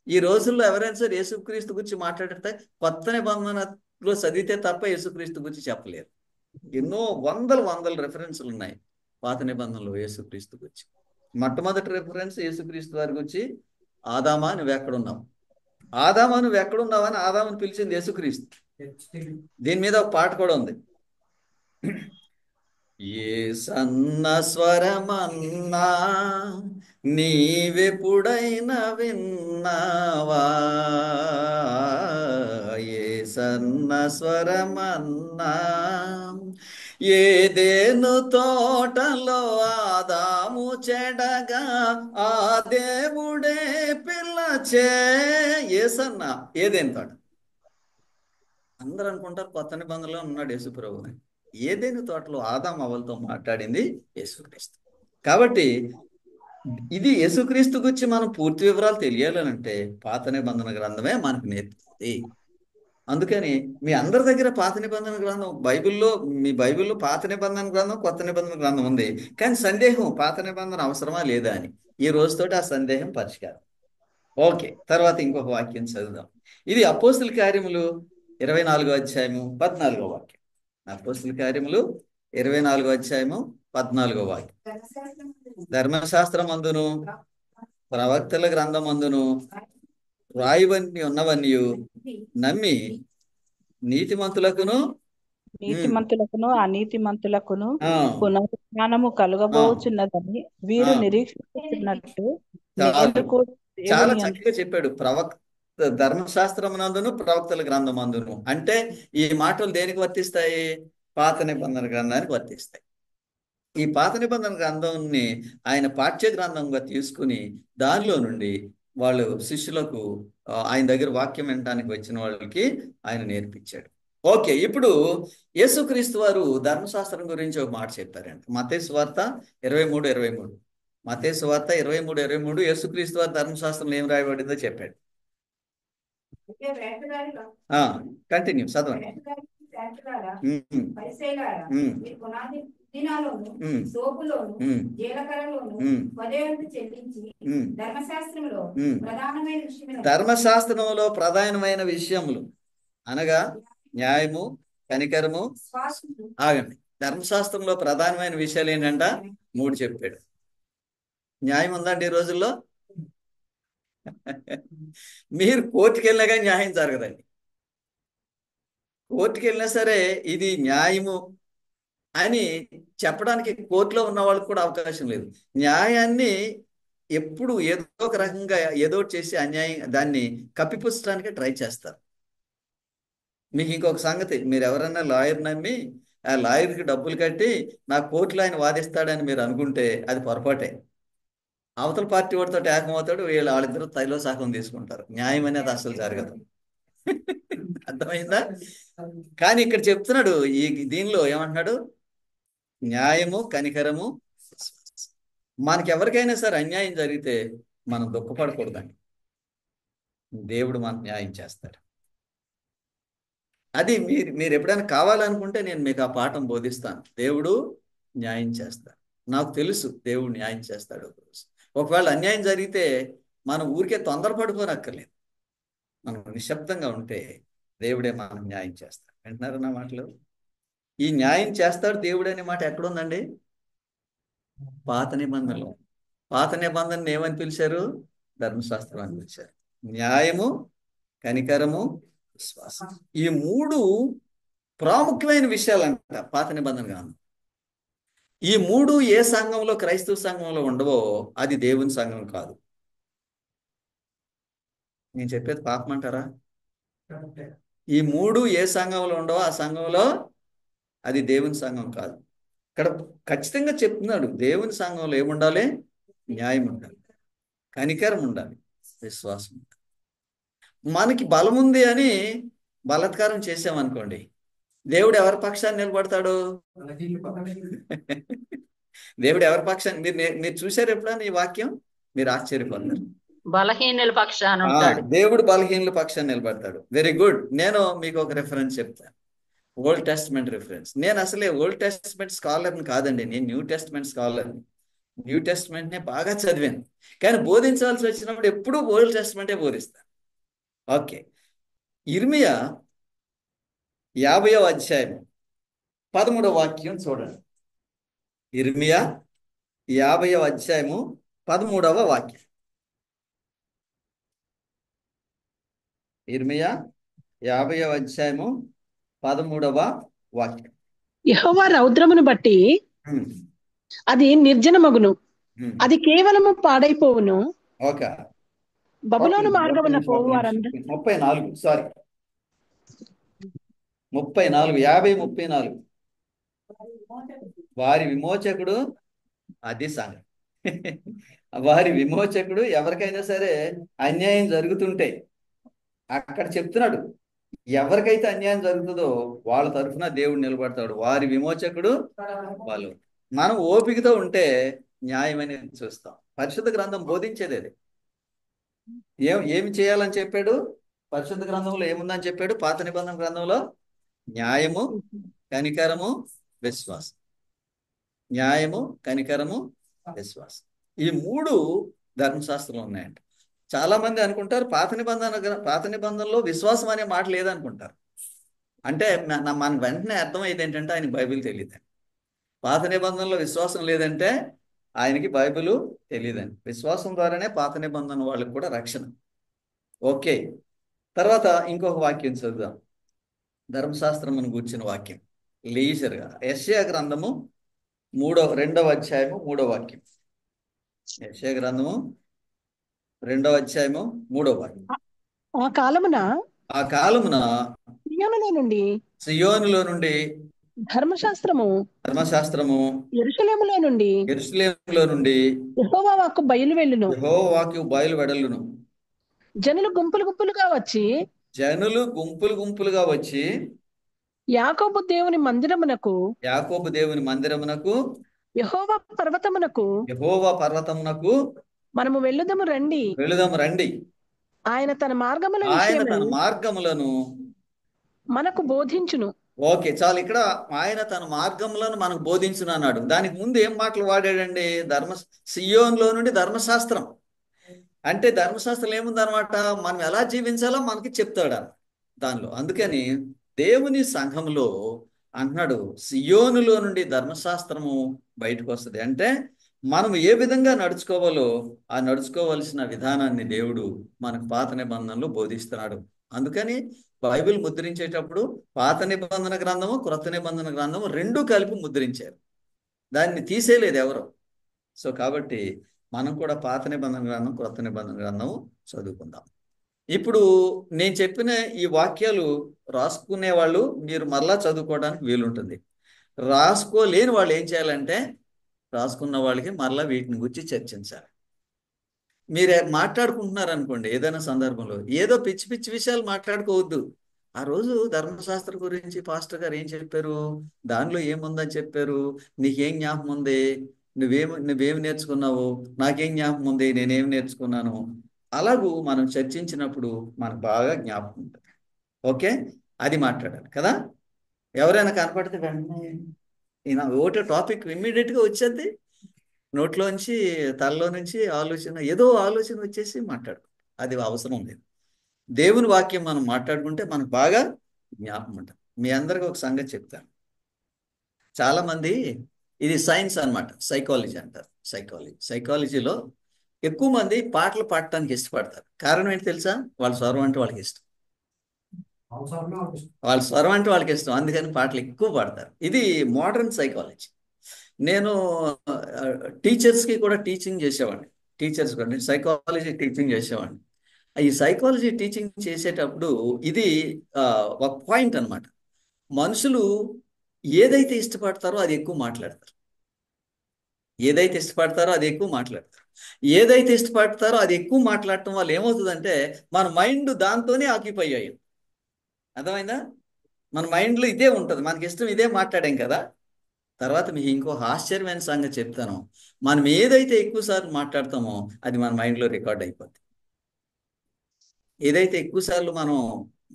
ఈ రోజుల్లో ఎవరైనా సరే యేసుక్రీస్తు గురించి మాట్లాడితే కొత్త నిబంధనలో చదివితే తప్ప యేసుక్రీస్తు గురించి చెప్పలేరు. ఎన్నో వందల రెఫరెన్స్లు ఉన్నాయి పాత నిబంధనలో యేసుక్రీస్తు గురించి. మొట్టమొదటి రెఫరెన్స్ యేసుక్రీస్తు వారి గురించి, ఆదామా నువ్వు ఎక్కడున్నావు, ఆదామా నువ్వు ఎక్కడున్నావు అని ఆదాముని పిలిచింది యేసుక్రీస్తు. దీని మీద ఒక పాట కూడా ఉంది. ఏ సన్న స్వరమన్నా నీవెప్పుడైనా విన్నావా, ఏ సన్న స్వరమన్నా ఏదేను తోటలో ఆదాము చెడగా ఆ దేవుడే పిల్లచే. ఏసన్న ఏదేను తోట. అందరూ అనుకుంటారు కొత్త నిబంధనలో ఉన్నాడు యేసుప్రభు అని. ఏదేను తోటలో ఆదాము అవ్వలతో మాట్లాడింది యేసుక్రీస్తు. కాబట్టి ఇది యేసుక్రీస్తు గురించి మనం పూర్తి వివరాలు తెలియాలంటే పాత నిబంధన గ్రంథమే మనకు నేర్పుతుంది. అందుకని మీ అందరి దగ్గర పాత నిబంధన గ్రంథం, మీ బైబిల్లో పాత నిబంధన గ్రంథం, కొత్త నిబంధన గ్రంథం ఉంది. కానీ సందేహం పాత నిబంధన అవసరమా లేదా అని ఈ రోజుతోటి ఆ సందేహం పరిష్కారం. ఓకే, తర్వాత ఇంకొక వాక్యం చదువుదాం. ఇది అపోస్తుల కార్యములు 24వ అధ్యాయము 14వ వాక్యం. అపోస్తుల కార్యములు 24వ అధ్యాయము 14వ వాక్యం. ధర్మశాస్త్రమందును ప్రవక్తల గ్రంథమందును రాయవన్నీ ఉన్నవన్నీ నమ్మి నీతిమంతులకును అనీతిమంతులకును పునరుత్థానము కలుగబోచున్నదని వీరు నిరీక్షిస్తున్నట్టు చాలా చక్కగా చెప్పాడు. ధర్మశాస్త్రమునందును ప్రవక్తల గ్రంథమందును అంటే ఈ మాటలు దేనికి వర్తిస్తాయి? పాత నిబంధన గ్రంథానికి వర్తిస్తాయి. ఈ పాత నిబంధన గ్రంథాన్ని ఆయన పాఠ్య గ్రంథంగా తీసుకుని దానిలో నుండి వాళ్ళు శిష్యులకు ఆయన దగ్గర వాక్యం వినడానికి వచ్చిన వాళ్ళకి ఆయన నేర్పించాడు. ఓకే, ఇప్పుడు యేసుక్రీస్తు వారు ధర్మశాస్త్రం గురించి ఒక మాట చెప్పారండి. మత్తయి సువార్త 23:23. మత్తయి సువార్త 23:23 యేసుక్రీస్తు వారు ధర్మశాస్త్రంలో ఏం రాయబడిందో చెప్పాడు. కంటిన్యూ చదవండి. ధర్మశాస్త్రంలో ప్రధానమైన విషయములు అనగా న్యాయము, కనికరము. ఆగండి, ధర్మశాస్త్రంలో ప్రధానమైన విషయాలు ఏంటంట? 3 చెప్పాడు. న్యాయం ఉందండి ఈ రోజుల్లో? మీరు కోర్టుకి వెళ్ళినా కానీ న్యాయం జరగదండి. కోర్టుకి వెళ్ళినా సరే ఇది న్యాయము అని చెప్పడానికి కోర్టులో ఉన్న వాళ్ళకి కూడా అవకాశం లేదు. న్యాయాన్ని ఎప్పుడు ఏదో ఒక రకంగా ఏదో చేసి దాన్ని కప్పిపుచ్చడానికి ట్రై చేస్తారు. మీకు ఇంకొక సంగతి, మీరు ఎవరన్నా లాయర్ నమ్మి ఆ లాయర్కి డబ్బులు కట్టి నా కోర్టులో ఆయన వాదిస్తాడని మీరు అనుకుంటే అది పొరపాటే. అవతల పార్టీ వాడితో ఏకమవుతాడు, వాళ్ళిద్దరూ తైలో సహం తీసుకుంటారు. న్యాయం అనేది అసలు జరగదు. అర్థమైందా? కానీ ఇక్కడ చెప్తున్నాడు, దీనిలో ఏమంటున్నాడు? న్యాయము, కనికరము. మనకి ఎవరికైనా సరే అన్యాయం జరిగితే మనం దుఃఖపడకూడదండి. దేవుడు మనకు న్యాయం చేస్తాడు. అది మీరు ఎప్పుడైనా కావాలనుకుంటే నేను మీకు ఆ పాఠం బోధిస్తాను. దేవుడు న్యాయం చేస్తాడు. నాకు తెలుసు దేవుడు న్యాయం చేస్తాడు. ఒకవేళ అన్యాయం జరిగితే మనం ఊరికే తొందరపడిపోనక్కర్లేదు. మనం నిశ్శబ్దంగా ఉంటే దేవుడే మనం న్యాయం చేస్తాడు. వింటున్నారు నా మాటలు? ఈ న్యాయం చేస్తాడు దేవుడు అనే మాట ఎక్కడుందండి? పాత నిబంధనలో. పాత నిబంధనని ఏమని పిలిచారు? ధర్మశాస్త్రం అని పిలిచారు. న్యాయము, కనికరము, విశ్వాసం. ఈ 3 ప్రాముఖ్యమైన విషయాలంట పాత నిబంధన గ్రంథం. ఈ 3 ఏ సంఘంలో, క్రైస్తవ సంఘంలో ఉండవో అది దేవుని సంఘం కాదు. నేను చెప్పేది పాపం అంటారా? ఈ 3 ఏ సంఘంలో ఉండవో ఆ సంఘంలో అది దేవుని సంఘం కాదు. ఇక్కడ ఖచ్చితంగా చెప్తున్నాడు, దేవుని సంఘంలో ఏముండాలి? న్యాయం ఉండాలి, కనికరం ఉండాలి, విశ్వాసం ఉండాలి. మనకి బలం ఉంది అని బలాత్కారం చేసామనుకోండి, దేవుడు ఎవరి పక్షాన్ని నిలబడతాడు? దేవుడు ఎవరి పక్షాన్ని, మీరు చూశారు ఎప్పుడన్నా ఈ వాక్యం? మీరు ఆశ్చర్యపోతారు. బలహీనుల పక్షాన ఉంటాడు. దేవుడు బలహీనుల పక్షాన్ని నిలబడతాడు. Very good. నేను మీకు ఒక రిఫరెన్స్ చెప్తాను, ఓల్డ్ టెస్ట్మెంట్ రిఫరెన్స్. నేను అసలే ఓల్డ్ టెస్ట్మెంట్ స్కాలర్ని కాదండి, నేను న్యూ టెస్ట్మెంట్ స్కాలర్ని. న్యూ టెస్ట్మెంట్నే బాగా చదివాను, కానీ బోధించాల్సి వచ్చినప్పుడు ఎప్పుడూ ఓల్డ్ టెస్ట్మెంటే బోధిస్తాను. ఓకే, ఇర్మియా 50వ అధ్యాయం 13వ వాక్యం చూడండి. ఇర్మియా 50వ అధ్యాయము 13వ వాక్యం. ఇర్మియా 50వ అధ్యాయము 13వ వాక్యం. యెహోవా రౌద్రమును బట్టి అది నిర్జనమగును, అది కేవలము పాడైపోవును. ఓకే, బబులోను మార్గమున పోవు వారందరూ 34 సారీ 34 50 34 వారి విమోచకుడు, అది సంగతి. వారి విమోచకుడు ఎవరికైనా సరే అన్యాయం జరుగుతుంటే అక్కడ చెప్తున్నాడు, ఎవరికైతే అన్యాయం జరుగుతుందో వాళ్ళ తరఫున దేవుడు నిలబడతాడు. వారి విమోచకుడు వాళ్ళు. మనం ఓపికతో ఉంటే న్యాయమని చూస్తాం. పరిశుద్ధ గ్రంథం బోధించేది అది. ఏమి చేయాలని చెప్పాడు? పరిశుద్ధ గ్రంథంలో ఏముందని చెప్పాడు? పాత నిబంధన గ్రంథంలో న్యాయము, కనికరము, విశ్వాసం. న్యాయము, కనికరము, విశ్వాసం. ఈ 3 ధర్మశాస్త్రంలో ఉన్నాయంట. చాలా మంది అనుకుంటారు పాత నిబంధనలో విశ్వాసం అనే మాట లేదనుకుంటారు. అంటే మన వెంటనే అర్థమయ్యేది ఏంటంటే ఆయనకి బైబిల్ తెలియదండి. పాత నిబంధనలో విశ్వాసం లేదంటే ఆయనకి బైబిల్ తెలియదండి. విశ్వాసం ద్వారానే పాత నిబంధన వాళ్ళకి కూడా రక్షణ. ఓకే, తర్వాత ఇంకొక వాక్యం చదువుదాం. ధర్మశాస్త్రమును గూర్చిన వాక్యం లీజర్గా యెషయా గ్రంథము 2వ అధ్యాయము 3వ వాక్యం. యెషయా గ్రంథము 2వ అధ్యాయము 3వ వాక్యం. ఆ కాలమున సియోనులో నుండి ధర్మశాస్త్రము యెరూషలేములో నుండి యెహోవా వాక్కు బయలు వెడలును. జనులు గుంపులు గుంపులుగా వచ్చి యాకోబు దేవుని మందిరమునకు యెహోవా పర్వతమునకు మనము వెళ్లుదము రండి. ఆయన తన మార్గములను మనకు బోధించును. ఓకే, చాలు. ఇక్కడ ఆయన తన మార్గములను మనకు బోధించును అన్నాడు. దానికి ముందు ఏం మాటలు వాడాడండి? సియోన్లో నుండి ధర్మశాస్త్రం అంటే ధర్మశాస్త్రం ఏముందనమాట? మనం ఎలా జీవించాలో మనకి చెప్తాడు దానిలో. అందుకని దేవుని సంఘంలో అంటున్నాడు, సియోనులో నుండి ధర్మశాస్త్రము బయటకు వస్తుంది. అంటే మనం ఏ విధంగా నడుచుకోవాలో ఆ నడుచుకోవలసిన విధానాన్ని దేవుడు మనకు పాత నిబంధనలు బోధిస్తున్నాడు. అందుకని బైబిల్ ముద్రించేటప్పుడు పాత నిబంధన గ్రంథము, క్రొత్త నిబంధన గ్రంథము 2 కలిపి ముద్రించారు. దాన్ని తీసేయలేదు ఎవరు. సో కాబట్టి మనం కూడా పాత నిబంధన గ్రంథం, క్రొత్త నిబంధన గ్రంథము చదువుకుందాం. ఇప్పుడు నేను చెప్పిన ఈ వాక్యాలు రాసుకునే వాళ్ళు మీరు మరలా చదువుకోవడానికి వీలుంటుంది. రాసుకోలేని వాళ్ళు ఏం చేయాలంటే రాసుకున్న వాళ్ళకి మరలా వీటిని గురించి చర్చించాలి. మీరు మాట్లాడుకుంటున్నారు అనుకోండి, ఏదైనా సందర్భంలో ఏదో పిచ్చి పిచ్చి విషయాలు మాట్లాడుకోవద్దు. ఆ రోజు ధర్మశాస్త్రం గురించి పాస్టర్ గారు ఏం చెప్పారు, దానిలో ఏముందని చెప్పారు, నీకేం జ్ఞాపకం ఉంది, నువ్వేమి నేర్చుకున్నావు, నాకేం జ్ఞాపకం ఉంది, నేనేం నేర్చుకున్నాను, అలాగూ మనం చర్చించినప్పుడు మనకు బాగా జ్ఞాపకం ఉంటుంది. ఓకే, అది మాట్లాడాలి కదా. ఎవరైనా కనపడితే వెంటనే ఈయన ఒకటే టాపిక్ ఇమ్మీడియట్గా వచ్చేది నోట్లోంచి, తలలో నుంచి ఏదో ఆలోచన వచ్చేసి మాట్లాడుకుంటాం. అది అవసరం లేదు. దేవుని వాక్యం మనం మాట్లాడుకుంటే మనకు బాగా జ్ఞాపకం ఉంటుంది. మీ అందరికీ ఒక సంగతి చెప్తాను. చాలామంది ఇది సైన్స్ అన్నమాట, సైకాలజీ అంటారు. సైకాలజీలో ఎక్కువ మంది పాటలు పాడటానికి ఇష్టపడతారు. కారణం ఏంటి తెలుసా? వాళ్ళ స్వరం అంటే వాళ్ళకి ఇష్టం. అందుకని పాటలు ఎక్కువ పాడతారు. ఇది మోడర్న్ సైకాలజీ. నేను టీచర్స్కి కూడా టీచింగ్ చేసేవాడిని. నేను సైకాలజీ టీచింగ్ చేసేవాడిని. ఈ సైకాలజీ టీచింగ్ చేసేటప్పుడు ఇది ఒక పాయింట్ అన్నమాట. మనుషులు ఏదైతే ఇష్టపడతారో అది ఎక్కువ మాట్లాడతారు. ఏదైతే ఇష్టపడతారో అది ఎక్కువ మాట్లాడతారు. ఏదైతే ఇష్టపడతారో అది ఎక్కువ మాట్లాడటం వల్ల ఏమవుతుందంటే మన మైండ్ దాంతోనే ఆక్యుపై అయ్యింది. అర్థమైందా? మన మైండ్లో ఇదే ఉంటుంది, మనకి ఇష్టం ఇదే మాట్లాడాం కదా. తర్వాత మీకు ఇంకో ఆశ్చర్యమైన సంగతి చెప్తాను. మనం ఏదైతే ఎక్కువసార్లు మాట్లాడతామో అది మన మైండ్లో రికార్డ్ అయిపోద్ది. ఏదైతే ఎక్కువసార్లు మనం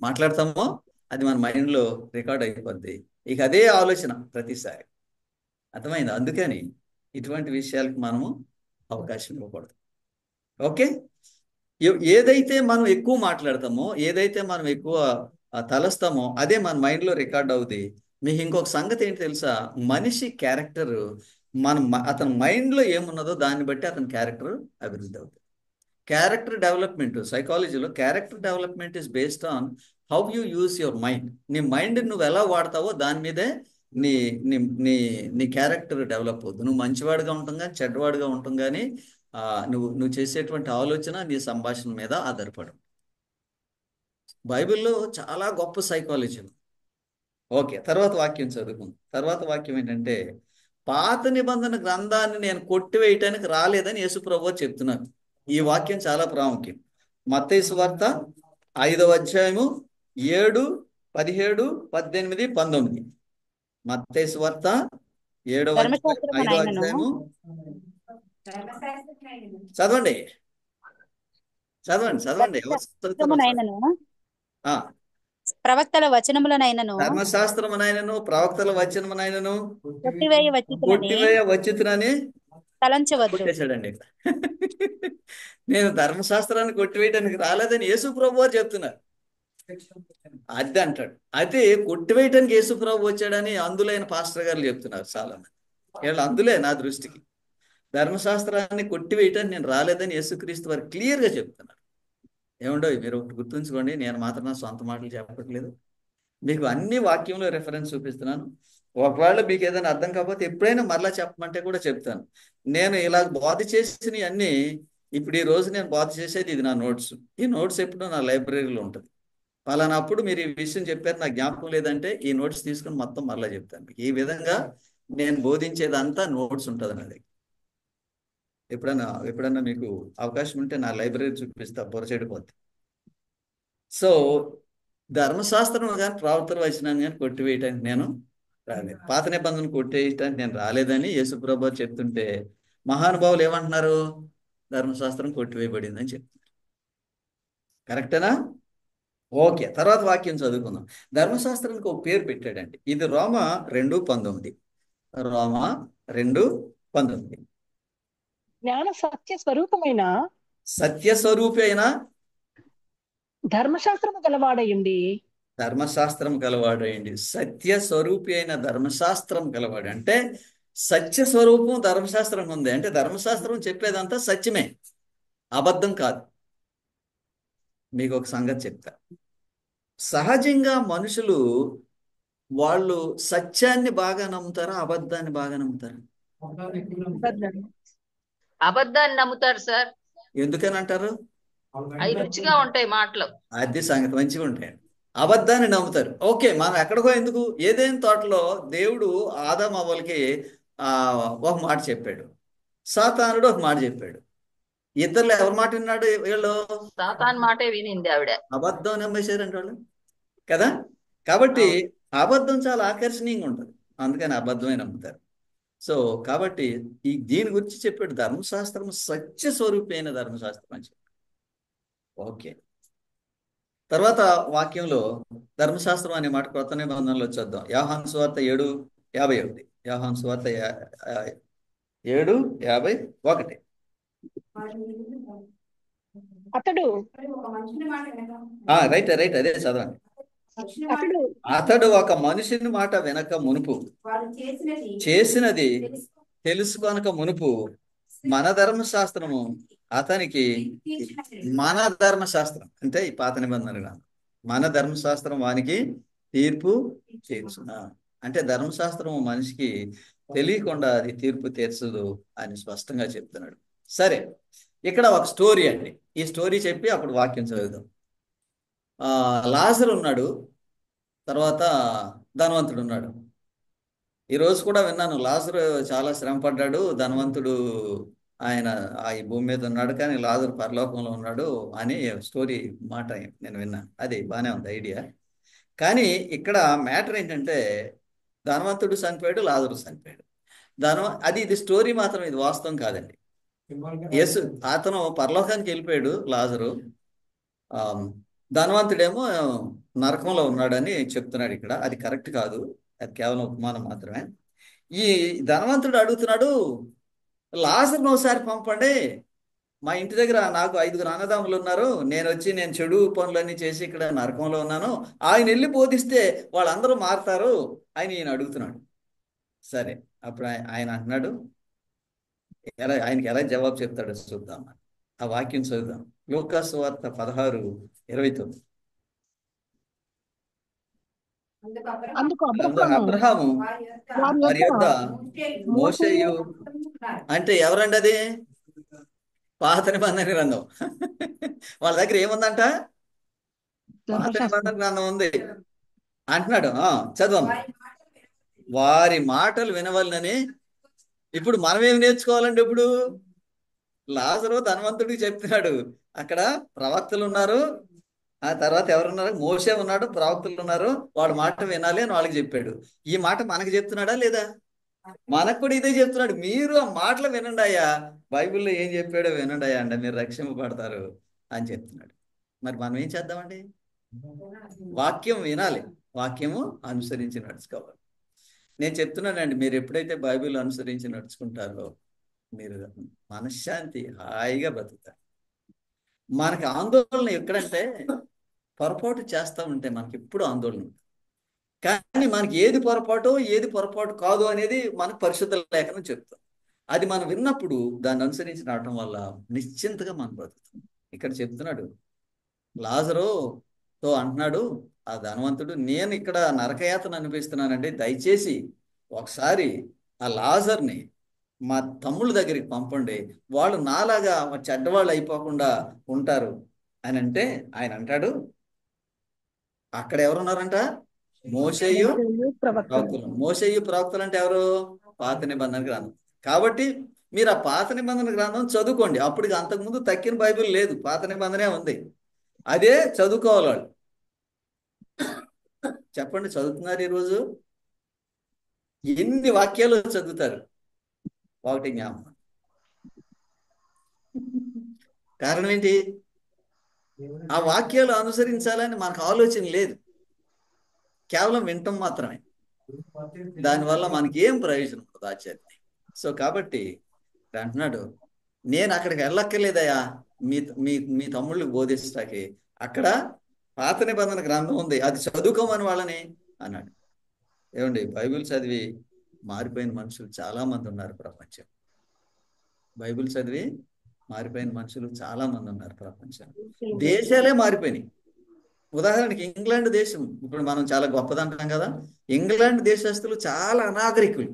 మాట్లాడతామో అది మన మైండ్లో రికార్డ్ అయిపోద్ది. ఇక అదే ఆలోచన ప్రతిసారి. అర్థమైంది? అందుకని ఇటువంటి విషయాలకు మనము అవకాశం ఇవ్వకూడదు. ఓకే. ఏదైతే మనం ఎక్కువ మాట్లాడతామో, ఏదైతే మనం ఎక్కువ తలస్తామో అదే మన మైండ్లో రికార్డ్ అవుతుంది. మీకు ఇంకొక సంగతి ఏంటి తెలుసా? మనిషి క్యారెక్టర్ అతని మైండ్లో ఏమున్నదో దాన్ని బట్టి అతని క్యారెక్టర్ అభివృద్ధి అవుతుంది. క్యారెక్టర్ డెవలప్మెంట్, సైకాలజీలో character development is based on how you use your mind. నీ మైండ్ నువ్వు ఎలా వాడతావో దాని మీదే నీ నీ నీ నీ క్యారెక్టర్ డెవలప్ అవుతుంది. నువ్వు మంచివాడిగా ఉంటాం కానీ చెడ్డవాడిగా ఉంటాం కానీ నువ్వు చేసేటువంటి ఆలోచన నీ సంభాషణ మీద ఆధారపడు. బైబిల్లో చాలా గొప్ప సైకాలజీ. ఓకే, తర్వాత వాక్యం చదువుకుందాం. తర్వాత వాక్యం ఏంటంటే, పాత నిబంధన గ్రంథాన్ని నేను కొట్టివేయటానికి రాలేదని యేసుప్రభువు చెప్తున్నారు. ఈ వాక్యం చాలా ప్రాముఖ్యం. మత్తయి సువార్త 5వ అధ్యాయము 7, 17, 18, 19. మత్తయి సువార్త 5వ అధ్యాయము. చదవండి చదవండి చదవండి. ప్రవక్తల వచనములనైనను ధర్మశాస్త్రమునైనను ప్రవక్తల వచనమునైనను కొట్టివేయ వచ్చునని తలంచవద్దు. కొట్టేశాడండి. నేను ధర్మశాస్త్రాన్ని కొట్టివేయడానికి రాలేదని యేసు ప్రభు వారు చెప్తున్నారు. అది అంటాడు. అయితే కొట్టివేయటానికి యేసు ప్రభు వచ్చాడని అందులైన పాస్టర్ గారు చెప్తున్నారు చాలా మంది. వీళ్ళు అందులే నా దృష్టికి. ధర్మశాస్త్రాన్ని కొట్టివేయటానికి నేను రాలేదని యేసుక్రీస్తు వారు క్లియర్గా చెప్తున్నారు. ఏమండో మీరు ఒకటి గుర్తుంచుకోండి, నేను మాత్రం నా సొంత మాటలు చెప్పట్లేదు, మీకు అన్ని వాక్యంలో రెఫరెన్స్ చూపిస్తున్నాను. ఒకవేళ మీకు ఏదైనా అర్థం కాకపోతే ఎప్పుడైనా మరలా చెప్పమంటే కూడా చెప్తాను. నేను ఇలా బోధ చేసినవి అన్నీ ఇప్పుడు ఈ రోజు నేను బోధ చేసేది ఇది నా నోట్స్. ఈ నోట్స్ ఎప్పుడూ నా లైబ్రరీలో ఉంటుంది. పలానప్పుడు మీరు ఈ విషయం చెప్పారు నాకు జ్ఞాపకం లేదంటే ఈ నోట్స్ తీసుకుని మొత్తం మరలా చెప్తాను. ఈ విధంగా నేను బోధించేదంతా నోట్స్ ఉంటుంది నాది. ఎప్పుడన్నా మీకు అవకాశం ఉంటే నా లైబ్రరీ చూపిస్తా, పొరచెడిపోద్ది. సో ధర్మశాస్త్రం కానీ ప్రవర్తన వచనాన్ని కానీ కొట్టివేయటానికి నేను రాలేదు, పాత నిబంధనలు కొట్టేయటానికి నేను రాలేదని యేసుప్రభు చెప్తుంటే మహానుభావులు ఏమంటున్నారు? ధర్మశాస్త్రం కొట్టివేయబడిందని చెప్తున్నారు. కరెక్టేనా? ఓకే, తర్వాత వాక్యం చదువుకుందాం. ధర్మశాస్త్రానికి ఒక పేరు పెట్టాడండి. ఇది రోమా 2:19. రోమా 2:19. జ్ఞాన సత్య స్వరూపి అయిన ధర్మశాస్త్రము గలవాడయండి. సత్య స్వరూపి అయిన ధర్మశాస్త్రం గలవాడు అంటే సత్య స్వరూపం ధర్మశాస్త్రం ఉంది. అంటే ధర్మశాస్త్రం చెప్పేదంతా సత్యమే, అబద్ధం కాదు. మీకు ఒక సంగతి చెప్తా. సహజంగా మనుషులు వాళ్ళు సత్యాన్ని బాగా నమ్ముతారా, అబద్ధాన్ని బాగా నమ్ముతారా? అబద్ధాన్ని నమ్ముతారు సార్. ఎందుకని అంటారు? అవి రుచిగా ఉంటాయి మాటలు. అది సంగతి, మంచిగా ఉంటాయండి. అబద్ధాన్ని నమ్ముతారు. ఓకే, మనం ఎక్కడికో ఎందుకు, ఏదైనా తోటలో దేవుడు ఆదాము అవ్వలకి ఒక మాట చెప్పాడు, సాతానుడు ఒక మాట చెప్పాడు. ఇద్దరు ఎవరి మాట విన్నాడు? వీళ్ళు సాతాను మాటే వినింది ఆవిడ. అబద్ధం నమ్మేశారంటే వాళ్ళు కదా. కాబట్టి అబద్ధం చాలా ఆకర్షణీయంగా ఉంటుంది, అందుకని అబద్ధమే నమ్ముతారు. సో కాబట్టి దీని గురించి చెప్పాడు. ధర్మశాస్త్రం సత్య స్వరూపి అయిన ధర్మశాస్త్రం అని చెప్పాడు. ఓకే, తర్వాత వాక్యంలో ధర్మశాస్త్రం అనే మాట కొత్త నిబంధనలో చూద్దాం. యోహాను సువార్త 7:51. యోహాను సువార్త 7:51. రైట్, అదే చదవండి. అతడు ఒక మనిషిని మాట వెనక మునుపు చేసినది తెలుసుకొనక మునుపు మన ధర్మశాస్త్రము అతనికి, మన ధర్మశాస్త్రం అంటే ఈ పాత నిబంధన, మన ధర్మశాస్త్రం వానికి తీర్పు తీర్చునా. అంటే ధర్మశాస్త్రం మనిషికి తెలియకుండా అది తీర్పు తీర్చదు అని స్పష్టంగా చెప్తున్నాడు. సరే, ఇక్కడ ఒక స్టోరీ అండి. ఈ స్టోరీ చెప్పి అప్పుడు వాక్యం చదువుదాం. లాజరు ఉన్నాడు, తర్వాత ధనవంతుడు ఉన్నాడు. ఈ రోజు కూడా విన్నాను, లాజరు చాలా శ్రమ పడ్డాడు, ధనవంతుడు ఆయన ఈ భూమి మీద ఉన్నాడు, కానీ లాజరు పరలోకంలో ఉన్నాడు అని స్టోరీ మాట నేను విన్నాను. అది బాగానే ఉంది ఐడియా. కానీ ఇక్కడ మ్యాటర్ ఏంటంటే ధనవంతుడు చనిపోయాడు, లాజరు చనిపోయాడు. ఇది స్టోరీ మాత్రం, ఇది వాస్తవం కాదండి. యేసు అతను పరలోకానికి వెళ్ళిపోయాడు లాజరు, ధనవంతుడేమో నరకంలో ఉన్నాడని చెప్తున్నాడు ఇక్కడ. అది కరెక్ట్ కాదు, అది కేవలం ఉపమానం మాత్రమే. ఈ ధనవంతుడు అడుగుతున్నాడు, లాజరును ఒకసారి పంపండి, మా ఇంటి దగ్గర నాకు 5 అన్నదమ్ములు ఉన్నారు, నేను చెడు పనులన్నీ చేసి ఇక్కడ నరకంలో ఉన్నాను, ఆయన వెళ్ళి బోధిస్తే వాళ్ళందరూ మారుతారు అని ఈయన అడుగుతున్నాడు. సరే, అప్పుడు ఆయన అంటున్నాడు, ఆయనకి ఎలా జవాబు చెప్తాడో చూద్దాం. ఆ వాక్యం చదువుదాం. లూకా సువార్త 16:29. అందుకు అబ్రహాము వారి యొద్ద మోషేయు, అంటే ఎవరండి అది? పాత నిబంధన గ్రంథం. వాళ్ళ దగ్గర ఏముందంట? పాత నిబంధన గ్రంథం ఉంది అంటున్నాడు. చదవం. వారి మాటలు వినవలనని. ఇప్పుడు మనం ఏమి నేర్చుకోవాలండి? ఇప్పుడు లాజరు ధనవంతుడికి చెప్తున్నాడు, అక్కడ ప్రవక్తలు ఉన్నారు, ఆ తర్వాత ఎవరున్నారు? మోషే ఉన్నాడు, ప్రవక్తలు ఉన్నారు, వాళ్ళ మాట వినాలి అని వాళ్ళకి చెప్పాడు. ఈ మాట మనకు చెప్తున్నాడా లేదా? మనకు కూడా ఇదే చెప్తున్నాడు, మీరు ఆ మాటలు వినండి అయ్యా, బైబిల్లో ఏం చెప్పాడో వినండి అయ్యా అంటే మీరు రక్షింపబడతారు అని చెప్తున్నాడు. మరి మనం ఏం చేద్దామండి? వాక్యం వినాలి, వాక్యము అనుసరించి నడుచుకోవాలి. నేను చెప్తున్నానండి, మీరు ఎప్పుడైతే బైబిల్ అనుసరించి నడుచుకుంటారో మీరు మనశ్శాంతి, హాయిగా బ్రతుకుతారు. మనకి ఆందోళన ఎక్కడంటే పొరపాటు చేస్తూ ఉంటే మనకి ఎప్పుడు ఆందోళన ఉంటుంది. కానీ మనకి ఏది పొరపాటు కాదు అనేది మనకు పరిశుద్ధ లేఖనం చెప్తాం. అది మనం విన్నప్పుడు దాన్ని అనుసరించి రావటం వల్ల నిశ్చింతగా మనం బ్రతుకుతాం. ఇక్కడ చెప్తున్నాడు, లాజరుతో అంటున్నాడు ఆ ధనవంతుడు, నేను ఇక్కడ నరకయాతన అనిపిస్తున్నానండి, దయచేసి ఒకసారి ఆ లాజర్ని మా తమ్ముళ్ళ దగ్గరికి పంపండి, వాళ్ళు నాలాగా చెడ్డవాళ్ళు అయిపోకుండా ఉంటారు అని అంటే, ఆయన అంటాడు, అక్కడ ఎవరున్నారంట? మోషేయు ప్రవక్తలు. మోషేయు ప్రవక్తలు అంటే ఎవరు? పాత నిబంధన గ్రంథం. కాబట్టి మీరు ఆ పాత నిబంధన గ్రంథం చదువుకోండి. అప్పుడు అంతకుముందు తక్కిన బైబిల్ లేదు, పాత నిబంధనే ఉంది, అదే చదువుకోవాలి వాళ్ళు. చెప్పండి, చదువుతున్నారు ఈరోజు? ఎన్ని వాక్యాలు చదువుతారు? ఒకటి జ్ఞాపకం. కారణం ఏంటి? ఆ వాక్యాలు అనుసరించాలని మనకు ఆలోచన లేదు, కేవలం వింటం మాత్రమే. దానివల్ల మనకి ఏం ప్రయోజనం ఉండదు ఆచార్య. సో కాబట్టి అంటున్నాడు, నేను అక్కడికి వెళ్ళక్కర్లేదయా మీ మీ మీ తమ్ముళ్ళకి బోధిస్తాకి, అక్కడ పాత నిబంధన గ్రంథం ఉంది, అది చదువుకోమని వాళ్ళని అన్నాడు. ఏమండి, బైబిల్ చదివి మారిపోయిన మనుషులు చాలా మంది ఉన్నారు ప్రపంచం. బైబిల్ చదివి మారిపోయిన మనుషులు చాలా మంది ఉన్నారు ప్రపంచం. దేశాలే మారిపోయినాయి. ఉదాహరణకి ఇంగ్లాండ్ దేశం, ఇప్పుడు మనం చాలా గొప్పదంటాం కదా, ఇంగ్లాండ్ దేశస్తులు చాలా అనాగరికులు,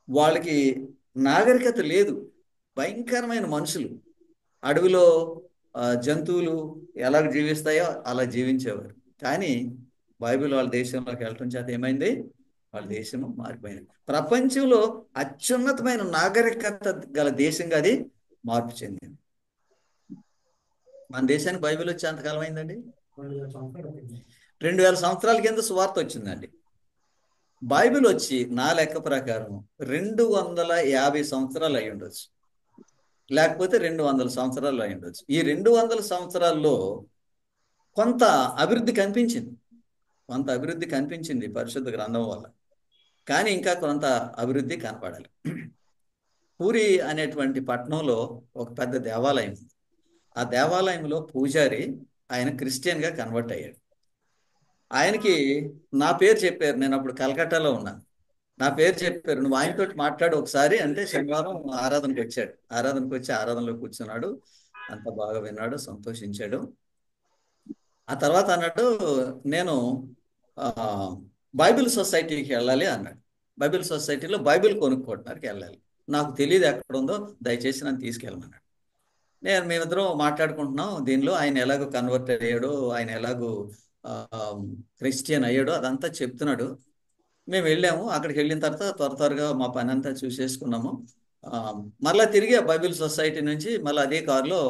వాళ్ళకి నాగరికత లేదు, భయంకరమైన మనుషులు. అడవిలో జంతువులు ఎలా జీవిస్తాయో అలా జీవించేవారు. కానీ బైబిల్ వాళ్ళ దేశంలోకి వెళ్ళటం చేత ఏమైంది? వాళ్ళ దేశము మారిపోయింది. ప్రపంచంలో అత్యున్నతమైన నాగరికత గల దేశంగా అది మార్పు చెందింది. మన దేశానికి బైబిల్ వచ్చి ఎంతకాలం అయిందండి? 2000 సంవత్సరాల కింద సువార్త వచ్చిందండి. బైబిల్ వచ్చి నా లెక్క ప్రకారం 250 సంవత్సరాలు అయి ఉండొచ్చు, లేకపోతే 200 సంవత్సరాలు అయి ఉండొచ్చు. ఈ 200 సంవత్సరాల్లో కొంత అభివృద్ధి కనిపించింది పరిశుద్ధ గ్రంథం వల్ల, కానీ ఇంకా కొంత అభివృద్ధి కనపడాలి. పూరి అనేటువంటి పట్టణంలో ఒక పెద్ద దేవాలయం ఉంది. ఆ దేవాలయంలో పూజారి, ఆయన క్రిస్టియన్గా కన్వర్ట్ అయ్యాడు. ఆయనకి నా పేరు చెప్పారు, నేను అప్పుడు కలకట్టాలో ఉన్నాను. నా పేరు చెప్పారు, నువ్వు ఆయనతో మాట్లాడు ఒకసారి అంటే, శనివారం ఆరాధనకు వచ్చాడు. ఆరాధనలో కూర్చున్నాడు, అంత బాగా విన్నాడు, సంతోషించాడు. ఆ తర్వాత అన్నట్టు, నేను బైబిల్ సొసైటీకి వెళ్ళాలి అన్నాడు. బైబిల్ సొసైటీలో బైబిల్ కొనుక్కోవడానికి వెళ్ళాలి, నాకు తెలియదు ఎక్కడ ఉందో, దయచేసి నన్ను తీసుకెళ్ళమన్నాడు. మేమిద్దరం మాట్లాడుకుంటున్నాం దీనిలో. ఆయన ఎలాగో కన్వర్ట్ అయ్యాడో, ఆయన ఎలాగో క్రిస్టియన్ అయ్యాడో అదంతా చెప్తున్నాడు. మేము వెళ్ళాము. అక్కడికి వెళ్ళిన తర్వాత త్వరగా మా పని అంతా చూసేసుకున్నాము. ఆ, మళ్ళా తిరిగి ఆ బైబిల్ సొసైటీ నుంచి మళ్ళీ అదే కారులో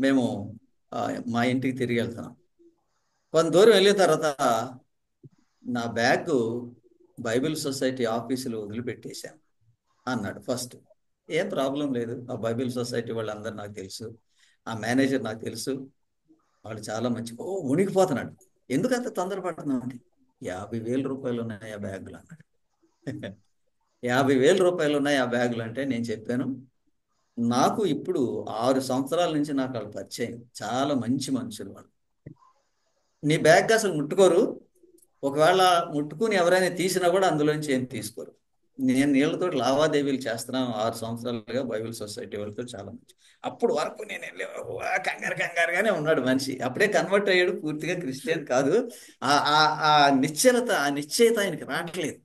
మేము ఆ, మా ఇంటికి తిరిగి వెళ్తున్నాం. కొంత దూరం వెళ్ళిన తర్వాత నా బ్యాగ్ బైబిల్ సొసైటీ ఆఫీసులో వదిలిపెట్టేశాను అన్నాడు ఫస్ట్. ఏం ప్రాబ్లం లేదు, ఆ బైబిల్ సొసైటీ వాళ్ళందరూ నాకు తెలుసు, ఆ మేనేజర్ నాకు తెలుసు, వాళ్ళు చాలా మంచి. ఓ ఉనికిపోతున్నాడు. ఎందుకంత తొందరపడుతున్నావు అంటే 50,000 రూపాయలు ఉన్నాయి ఆ బ్యాగులు అన్నాడు. 50,000 రూపాయలు ఉన్నాయి ఆ బ్యాగులు అంటే నేను చెప్పాను, నాకు ఇప్పుడు 6 సంవత్సరాల నుంచి నాకు వాళ్ళు పరిచయం, చాలా మంచి మనుషులు వాళ్ళు. నీ బ్యాగ్ అసలు ముట్టుకోరు, ఒకవేళ ముట్టుకుని ఎవరైనా తీసినా కూడా అందులోంచి ఏం తీసుకోరు. నేను నీళ్ళతో లావాదేవీలు చేస్తున్నాను 6 సంవత్సరాలుగా బైబిల్ సొసైటీ వాళ్ళతో, చాలా మంచి. అప్పుడు వరకు నేను వెళ్ళి కంగారుగానే ఉన్నాడు మనిషి. అప్పుడే కన్వర్ట్ అయ్యాడు, పూర్తిగా క్రిస్టియన్ కాదు. ఆ ఆ ఆ నిశ్చయత ఆయనకి రావట్లేదు.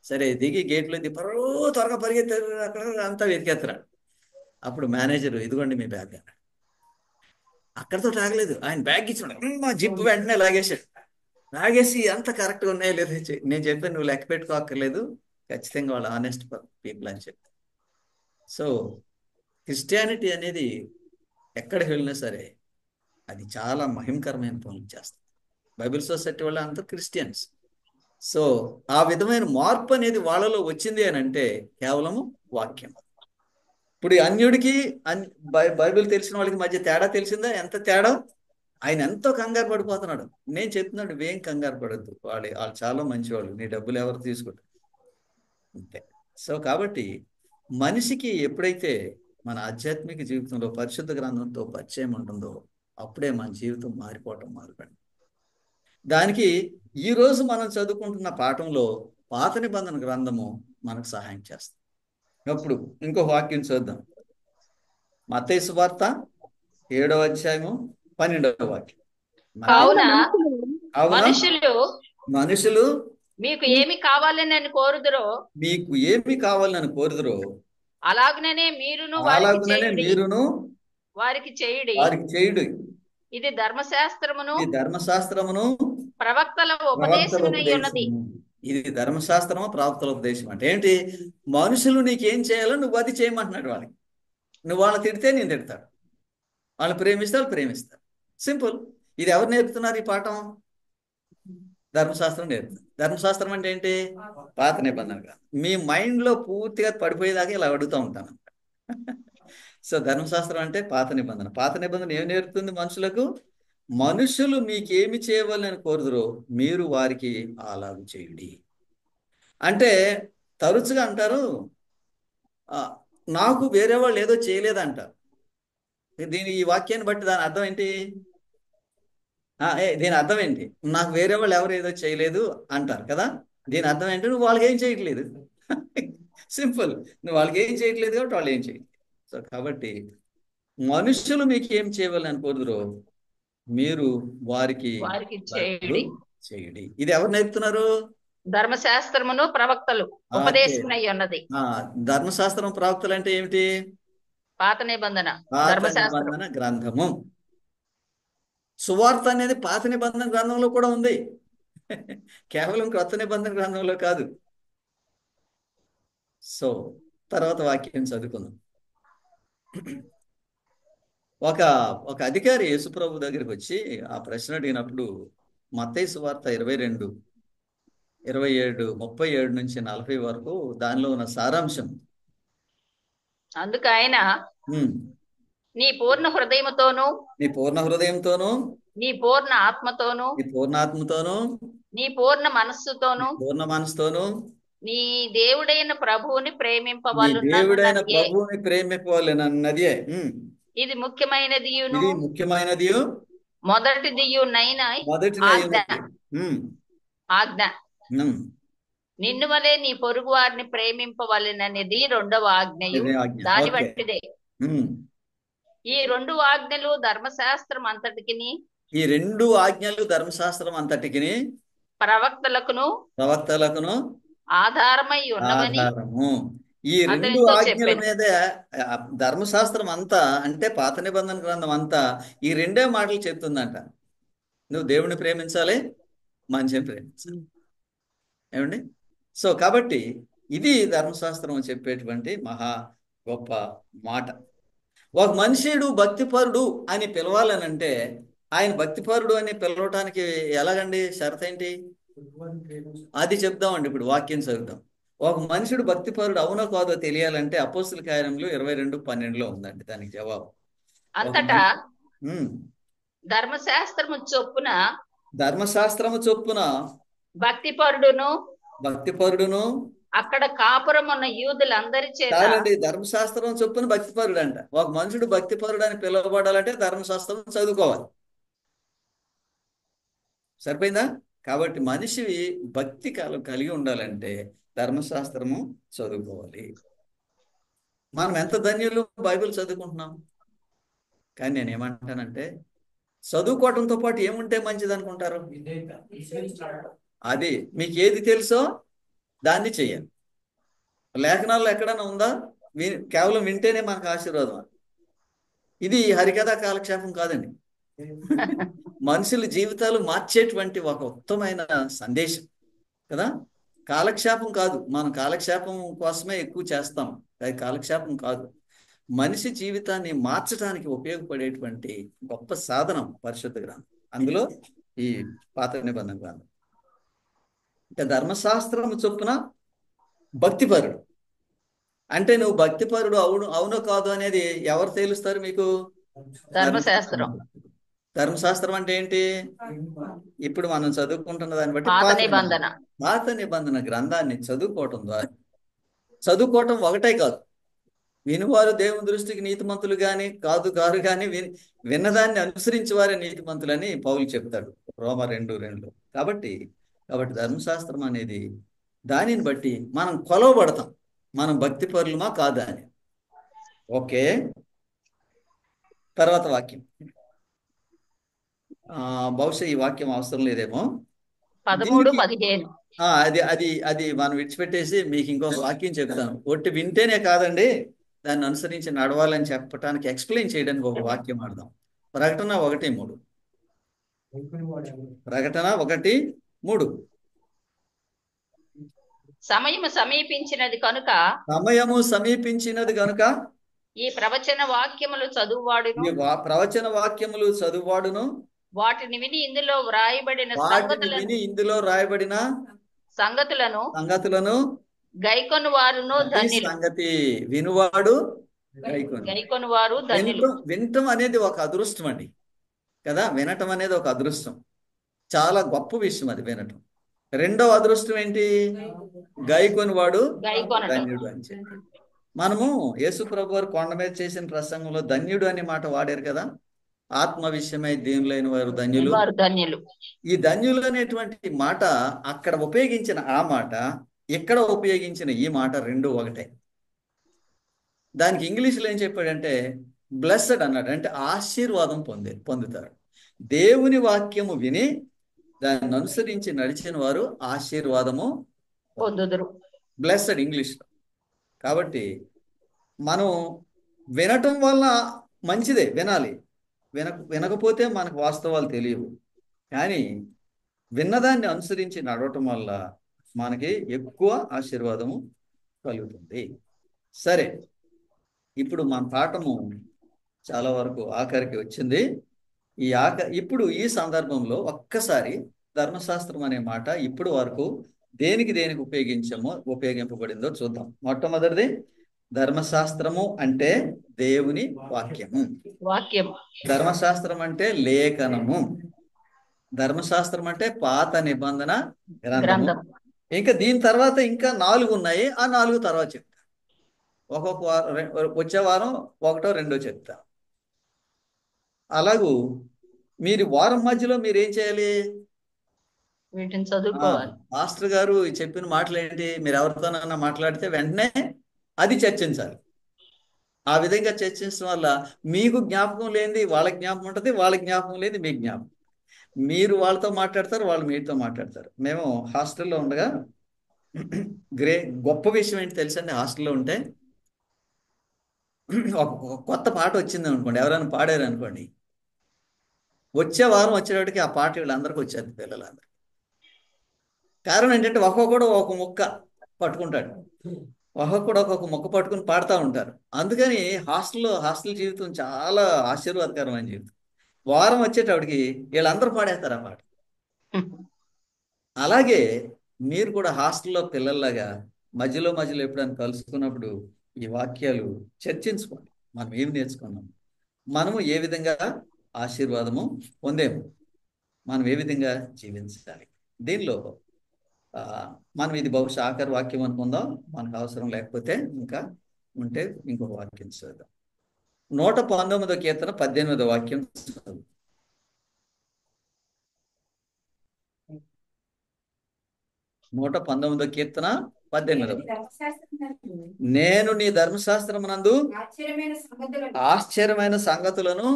సరే దిగి గేట్లో దిప్పరు, త్వరగా పరిగెత్తారు, అక్కడ అంతా వెతికేస్తున్నాడు. అప్పుడు మేనేజర్, ఇదిగోండి మీ బ్యాగ్ అన్నాడు. అక్కడితో ఆగలేదు, ఆయన బ్యాగ్ ఇచ్చాడు, మా జిప్ వెంటనే లాగేశాడు. లాగేసి అంత కరెక్ట్గా ఉన్నాయో లేదో నేను చెప్పాను, నువ్వు లెక్క పెట్టుకోక్కర్లేదు, ఖచ్చితంగా వాళ్ళు ఆనెస్ట్ పీపుల్ అని చెప్పి. సో క్రిస్టియానిటీ అనేది ఎక్కడికి వెళ్ళినా సరే అది చాలా మహిమకరమైన పనులు చేస్తుంది. బైబిల్ సొసైటీ వాళ్ళు అంతా క్రిస్టియన్స్. సో ఆ విధమైన మార్పు అనేది వాళ్ళలో వచ్చింది అని అంటే కేవలము వాక్యం. ఇప్పుడు ఈ అన్యుడికి బైబిల్ తెలిసిన వాళ్ళకి మధ్య తేడా తెలిసిందా? ఎంత తేడా! ఆయన ఎంతో కంగారు పడిపోతున్నాడు. నేను చెప్తున్నాడు, నువ్వేం కంగారు పడద్దు, వాళ్ళు చాలా మంచివాళ్ళు, నీ డబ్బులు ఎవరు తీసుకుంటారు అంతే. సో కాబట్టి మనిషికి ఎప్పుడైతే మన ఆధ్యాత్మిక జీవితంలో పరిశుద్ధ గ్రంథంతో పరిచయం ఉంటుందో అప్పుడే మన జీవితం మారిపోవటం మొదలుపెట్టింది. దానికి ఈరోజు మనం చదువుకుంటున్న పాఠంలో పాత నిబంధన గ్రంథము మనకు సహాయం చేస్తుంది. అప్పుడు ఇంకో వాక్యం చూద్దాం. మత్తయి సువార్త 7వ అధ్యాయము 12వ వాక్యం. కావున అవునా? మనుషులు మీకు ఏమి కావాలని కోరుదురో మీకు ఏమి కావాలని కోరుదురో అలాగుననే మీరును వారికి చేయుడి. ఇది ధర్మశాస్త్రమును ప్రవక్తల ఉపదేశమునై ఉన్నది. ఇది ధర్మశాస్త్రము ప్రవక్తల ఉపదేశం అంటే ఏంటి? మనుషులు నీకేం చేయాలో నువ్వు అది చేయమంటున్నాడు వాళ్ళకి. నువ్వు వాళ్ళని తిడితే నేను తిడతాడు, వాళ్ళు ప్రేమిస్తే వాళ్ళు ప్రేమిస్తారు. సింపుల్. ఇది ఎవరు నేర్పుతున్నారు ఈ పాఠం? ధర్మశాస్త్రం నేర్పుతుంది. ధర్మశాస్త్రం అంటే ఏంటి? పాత నిబంధనగా. మీ మైండ్లో పూర్తిగా పడిపోయేదాకా ఇలా అడుగుతూ ఉంటాను. సో ధర్మశాస్త్రం అంటే పాత నిబంధన. పాత నిబంధన ఏం నేర్పుతుంది మనుషులకు? మనుషులు మీకేమి చేయవాలని కోరుదురో మీరు వారికి అలాగూ చేయుడి. అంటే తరచుగా అంటారు, నాకు వేరే వాళ్ళు ఏదో చేయలేదంటారు. ఈ వాక్యాన్ని బట్టి దాని అర్థం ఏంటి? దీని అర్థం ఏంటి? నాకు వేరే వాళ్ళు ఎవరు ఏదో చేయలేదు అంటారు కదా. దీని అర్థం ఏంటి? నువ్వు వాళ్ళకి ఏం చేయట్లేదు. సింపుల్. నువ్వు వాళ్ళకి ఏం చేయట్లేదు కాబట్టి వాళ్ళు ఏం చేయట్లేదు. సో కాబట్టి మనుషులు మీకు ఏం చేయాలని కోరుదురో మీరు వారికి చేయుడి. ఇది ఎవరు నేర్పుతున్నారు? ధర్మశాస్త్రమును ప్రవక్తలు ఉపదేశమునై ఉన్నది. ధర్మశాస్త్రం ప్రవక్తలు అంటే ఏమిటి? పాత నిబంధన గ్రంథము. సువార్త అనేది పాత నిబంధన గ్రంథంలో కూడా ఉంది, కేవలం క్రొత్త నిబంధన గ్రంథంలో కాదు. సో తర్వాత వాక్యం చదువుకుందాం. ఒక అధికారి యేసుప్రభు దగ్గరికి వచ్చి ఆ ప్రశ్న అడిగినప్పుడు మత్తయి సువార్త 22, 27, 37 నుంచి 40 వరకు దానిలో ఉన్న సారాంశం. అందుకు ఆయన, నీ పూర్ణ హృదయముతోను నీ పూర్ణ ఆత్మతోను నీ పూర్ణ మనస్సుతోను నీ దేవుడైన ప్రభువుని ప్రేమింపవలెనన్నదే ఇది ముఖ్యమైనది ఆజ్ఞ. నిన్ను వలె నీ పొరుగు వారిని ప్రేమింపవలెననేది రెండవ ఆజ్ఞయు దాని బట్టిదే. ఈ రెండు ఆజ్ఞలు ధర్మశాస్త్రం అంతటికిని ప్రవక్తలకును ఆధారమై ఉన్నవని. ఈ రెండు ఆజ్ఞల మీద ధర్మశాస్త్రం అంతా అంటే పాత నిబంధన గ్రంథం అంతా ఈ రెండే మాటలు చెప్తుందంట. నువ్వు దేవుని ప్రేమించాలి, మనిషిని ప్రేమించాలి. ఏమండి? సో కాబట్టి ఇది ధర్మశాస్త్రం చెప్పేటువంటి మహా గొప్ప మాట. ఒక మనుషుడు భక్తిపరుడు అని పిలవాలనంటే ఆయన భక్తిపరుడు అని పిలవటానికి ఎలాగండి? షరత్ ఏంటి? అది చెప్దామండి. ఇప్పుడు వాక్యం చదువుదాం. ఒక మనుషుడు భక్తిపరుడు అవునో కాదో తెలియాలంటే అపోస్తుల కార్యములు 22:12 ఉందండి దానికి జవాబు. అంతటా ధర్మశాస్త్రము చొప్పున భక్తిపరుడును అక్కడ కాపురం ఉన్న యూదులందరి చేత. చాలండి, ధర్మశాస్త్రం చొప్పున భక్తిపరుడు అంట. ఒక మనుషుడు భక్తిపరుడు అని పిలువబడాలంటే ధర్మశాస్త్రం చదువుకోవాలి. సరిపోయిందా? కాబట్టి మనిషి భక్తి కలిగి ఉండాలంటే ధర్మశాస్త్రము చదువుకోవాలి. మనం ఎంత ధన్యులు బైబిల్ చదువుకుంటున్నాం. కానీ నేను ఏమంటానంటే చదువుకోవటంతో పాటు ఏముంటే మంచిది అనుకుంటారు? అది మీకు ఏది తెలుసో దాన్ని చెయ్యాలి. లేఖనాల్లో ఎక్కడైనా ఉందా? కేవలం వింటేనే మనకు ఆశీర్వాదం. ఇది హరికథా కాలక్షేపం కాదండి. మనుషుల జీవితాలు మార్చేటువంటి ఒక ఉత్తమైన సందేశం కదా. కాలక్షేపం కాదు. మనం కాలక్షేపం కోసమే ఎక్కువ చేస్తాం. అది కాలక్షేపం కాదు. మనిషి జీవితాన్ని మార్చడానికి ఉపయోగపడేటువంటి గొప్ప సాధనం పరిశుద్ధ గ్రంథం. అందులో ఈ పాత నిబంధన గ్రంథం. అంటే ధర్మశాస్త్రం చొప్పున భక్తిపరుడు అంటే నువ్వు భక్తిపరుడు అవునో కాదు అనేది ఎవరు తేలుస్తారు మీకు? ధర్మశాస్త్రం. ధర్మశాస్త్రం అంటే ఏంటి? ఇప్పుడు మనం చదువుకుంటున్న దాన్ని బట్టి పాత నిబంధన గ్రంథాన్ని చదువుకోవటం ద్వారా. చదువుకోవటం ఒకటే కాదు, వినువారు దేవుని దృష్టికి నీతిమంతులు కారు కానీ విన్నదాన్ని అనుసరించి వారే నీతిమంతులని పౌలు చెప్తాడు రోమా 2:2. కాబట్టి ధర్మశాస్త్రం అనేది దానిని బట్టి మనం కొలవబడతాం, మనం భక్తి పరులమా కాదా అని. ఓకే, తర్వాత వాక్యం. బహుశా ఈ వాక్యం అవసరం లేదేమో. 13-15 అది మనం విడిచిపెట్టేసి మీకు ఇంకొక వాక్యం చెప్తాను. ఒట్టి వింటేనే కాదండి, దాన్ని అనుసరించి నడవాలని చెప్పడానికి ఎక్స్ప్లెయిన్ చేయడానికి ఒక వాక్యం ఆడదాం. ప్రకటన 1:3. ప్రకటన 1:3. సమయము సమీపించినది కనుక ఈ ప్రవచన వాక్యములు చదువువాడును వాటిని విని ఇందులో వ్రాయబడిన సంగతులను గైకొను వారును ధన్యులు. సంగతి వినువాడు గైకొను వారు ధన్యులు. వినటం అనేది ఒక అదృష్టం అండి కదా. వినటం అనేది ఒక అదృష్టం, చాలా గొప్ప విషయం అది వినటం. రెండవ అదృష్టం ఏంటి? గైకొని వాడు ధన్యుడు అని చెప్పి. మనము యేసు ప్రభు వారు కొండ మీద చేసిన ప్రసంగంలో ధన్యుడు అనే మాట వాడారు కదా. ఆత్మ విషయమై దీనులైన వారు ధన్యులు. ఈ ధన్యులు అనేటువంటి మాట అక్కడ ఉపయోగించిన ఆ మాట, ఇక్కడ ఉపయోగించిన ఈ మాట రెండు ఒకటే. దానికి ఇంగ్లీష్లో ఏం చెప్పాడంటే బ్లెస్డ్ అన్నాడు. అంటే ఆశీర్వాదం పొందుతారు. దేవుని వాక్యము విని దాన్ని అనుసరించి నడిచిన వారు ఆశీర్వాదము పొందుదురు. బ్లెస్డ్ ఇంగ్లీష్లో. కాబట్టి మనం వినటం వల్ల మంచిదే, వినాలి. వినకపోతే మనకు వాస్తవాలు తెలియవు. కానీ విన్నదాన్ని అనుసరించి నడవటం వల్ల మనకి ఎక్కువ ఆశీర్వాదము కలుగుతుంది. సరే, ఇప్పుడు మన పాఠము చాలా వరకు ఆఖరికి వచ్చింది. ఇప్పుడు ఈ సందర్భంలో ఒక్కసారి ధర్మశాస్త్రం అనే మాట ఇప్పుడు వరకు దేనికి ఉపయోగింపబడిందో చూద్దాం. మొట్టమొదటిది ధర్మశాస్త్రము అంటే దేవుని వాక్యము. ధర్మశాస్త్రం అంటే లేఖనము. ధర్మశాస్త్రం అంటే పాత నిబంధన గ్రంథము. ఇంకా దీని తర్వాత ఇంకా 4 ఉన్నాయి. ఆ 4 తర్వాత చెప్తా. ఒక్కొక్క వారం, వచ్చే వారం 1, 2 చెప్తా. అలాగూ మీరు వారం మధ్యలో మీరు ఏం చేయాలి? వీటిని చదువుకోవాలి. మాస్టర్ గారు చెప్పిన మాటలు ఏంటి? మీరు ఎవరితోనన్నా మాట్లాడితే వెంటనే అది చర్చించాలి. ఆ విధంగా చర్చించడం వల్ల మీకు జ్ఞాపకం లేనిది వాళ్ళకి జ్ఞాపకం ఉంటుంది, వాళ్ళకి జ్ఞాపకం లేనిది మీకు జ్ఞాపకం. మీరు వాళ్ళతో మాట్లాడతారు, వాళ్ళు మీతో మాట్లాడతారు. మేము హాస్టల్లో ఉండగా గొప్ప విషయం ఏంటి తెలుసండి? హాస్టల్లో ఉంటే ఒక కొత్త పాట వచ్చింది అనుకోండి, ఎవరైనా పాడారు అనుకోండి, వచ్చే వారం వచ్చేటప్పటికి ఆ పాట వీళ్ళందరికీ వచ్చేది, పిల్లలందరూ. కారణం ఏంటంటే ఒక్కొక్కడు ఒక ముక్క పట్టుకుంటాడు, ఒక్కొక్కడు ఒక్కొక్క మొక్క పట్టుకుని పాడుతూ ఉంటారు. అందుకని హాస్టల్ జీవితం చాలా ఆశీర్వాదకరమైన జీవితం. వారం వచ్చేటప్పటికి వీళ్ళందరూ పాడేస్తారు ఆ పాట. అలాగే మీరు కూడా హాస్టల్లో పిల్లల్లాగా మధ్యలో ఎప్పుడైనా కలుసుకున్నప్పుడు ఈ వాక్యాలు చర్చించుకోండి. మనం ఏం నేర్చుకున్నాం, మనము ఏ విధంగా ఆశీర్వాదము పొందేము, మనం ఏ విధంగా జీవించాలి. దీనిలో మనం ఇది బహుశా ఆఖరి వాక్యం అనుకుందాం, మనకు అవసరం లేకపోతే ఇంకా ఉంటే ఇంకొక వాక్యం చదువుదాం. 119వ కీర్తన 18వ వాక్యం చదువు. 119వ కీర్తన 18వ. నేను నీ ధర్మశాస్త్రమునందు ఆశ్చర్యమైన సంగతులను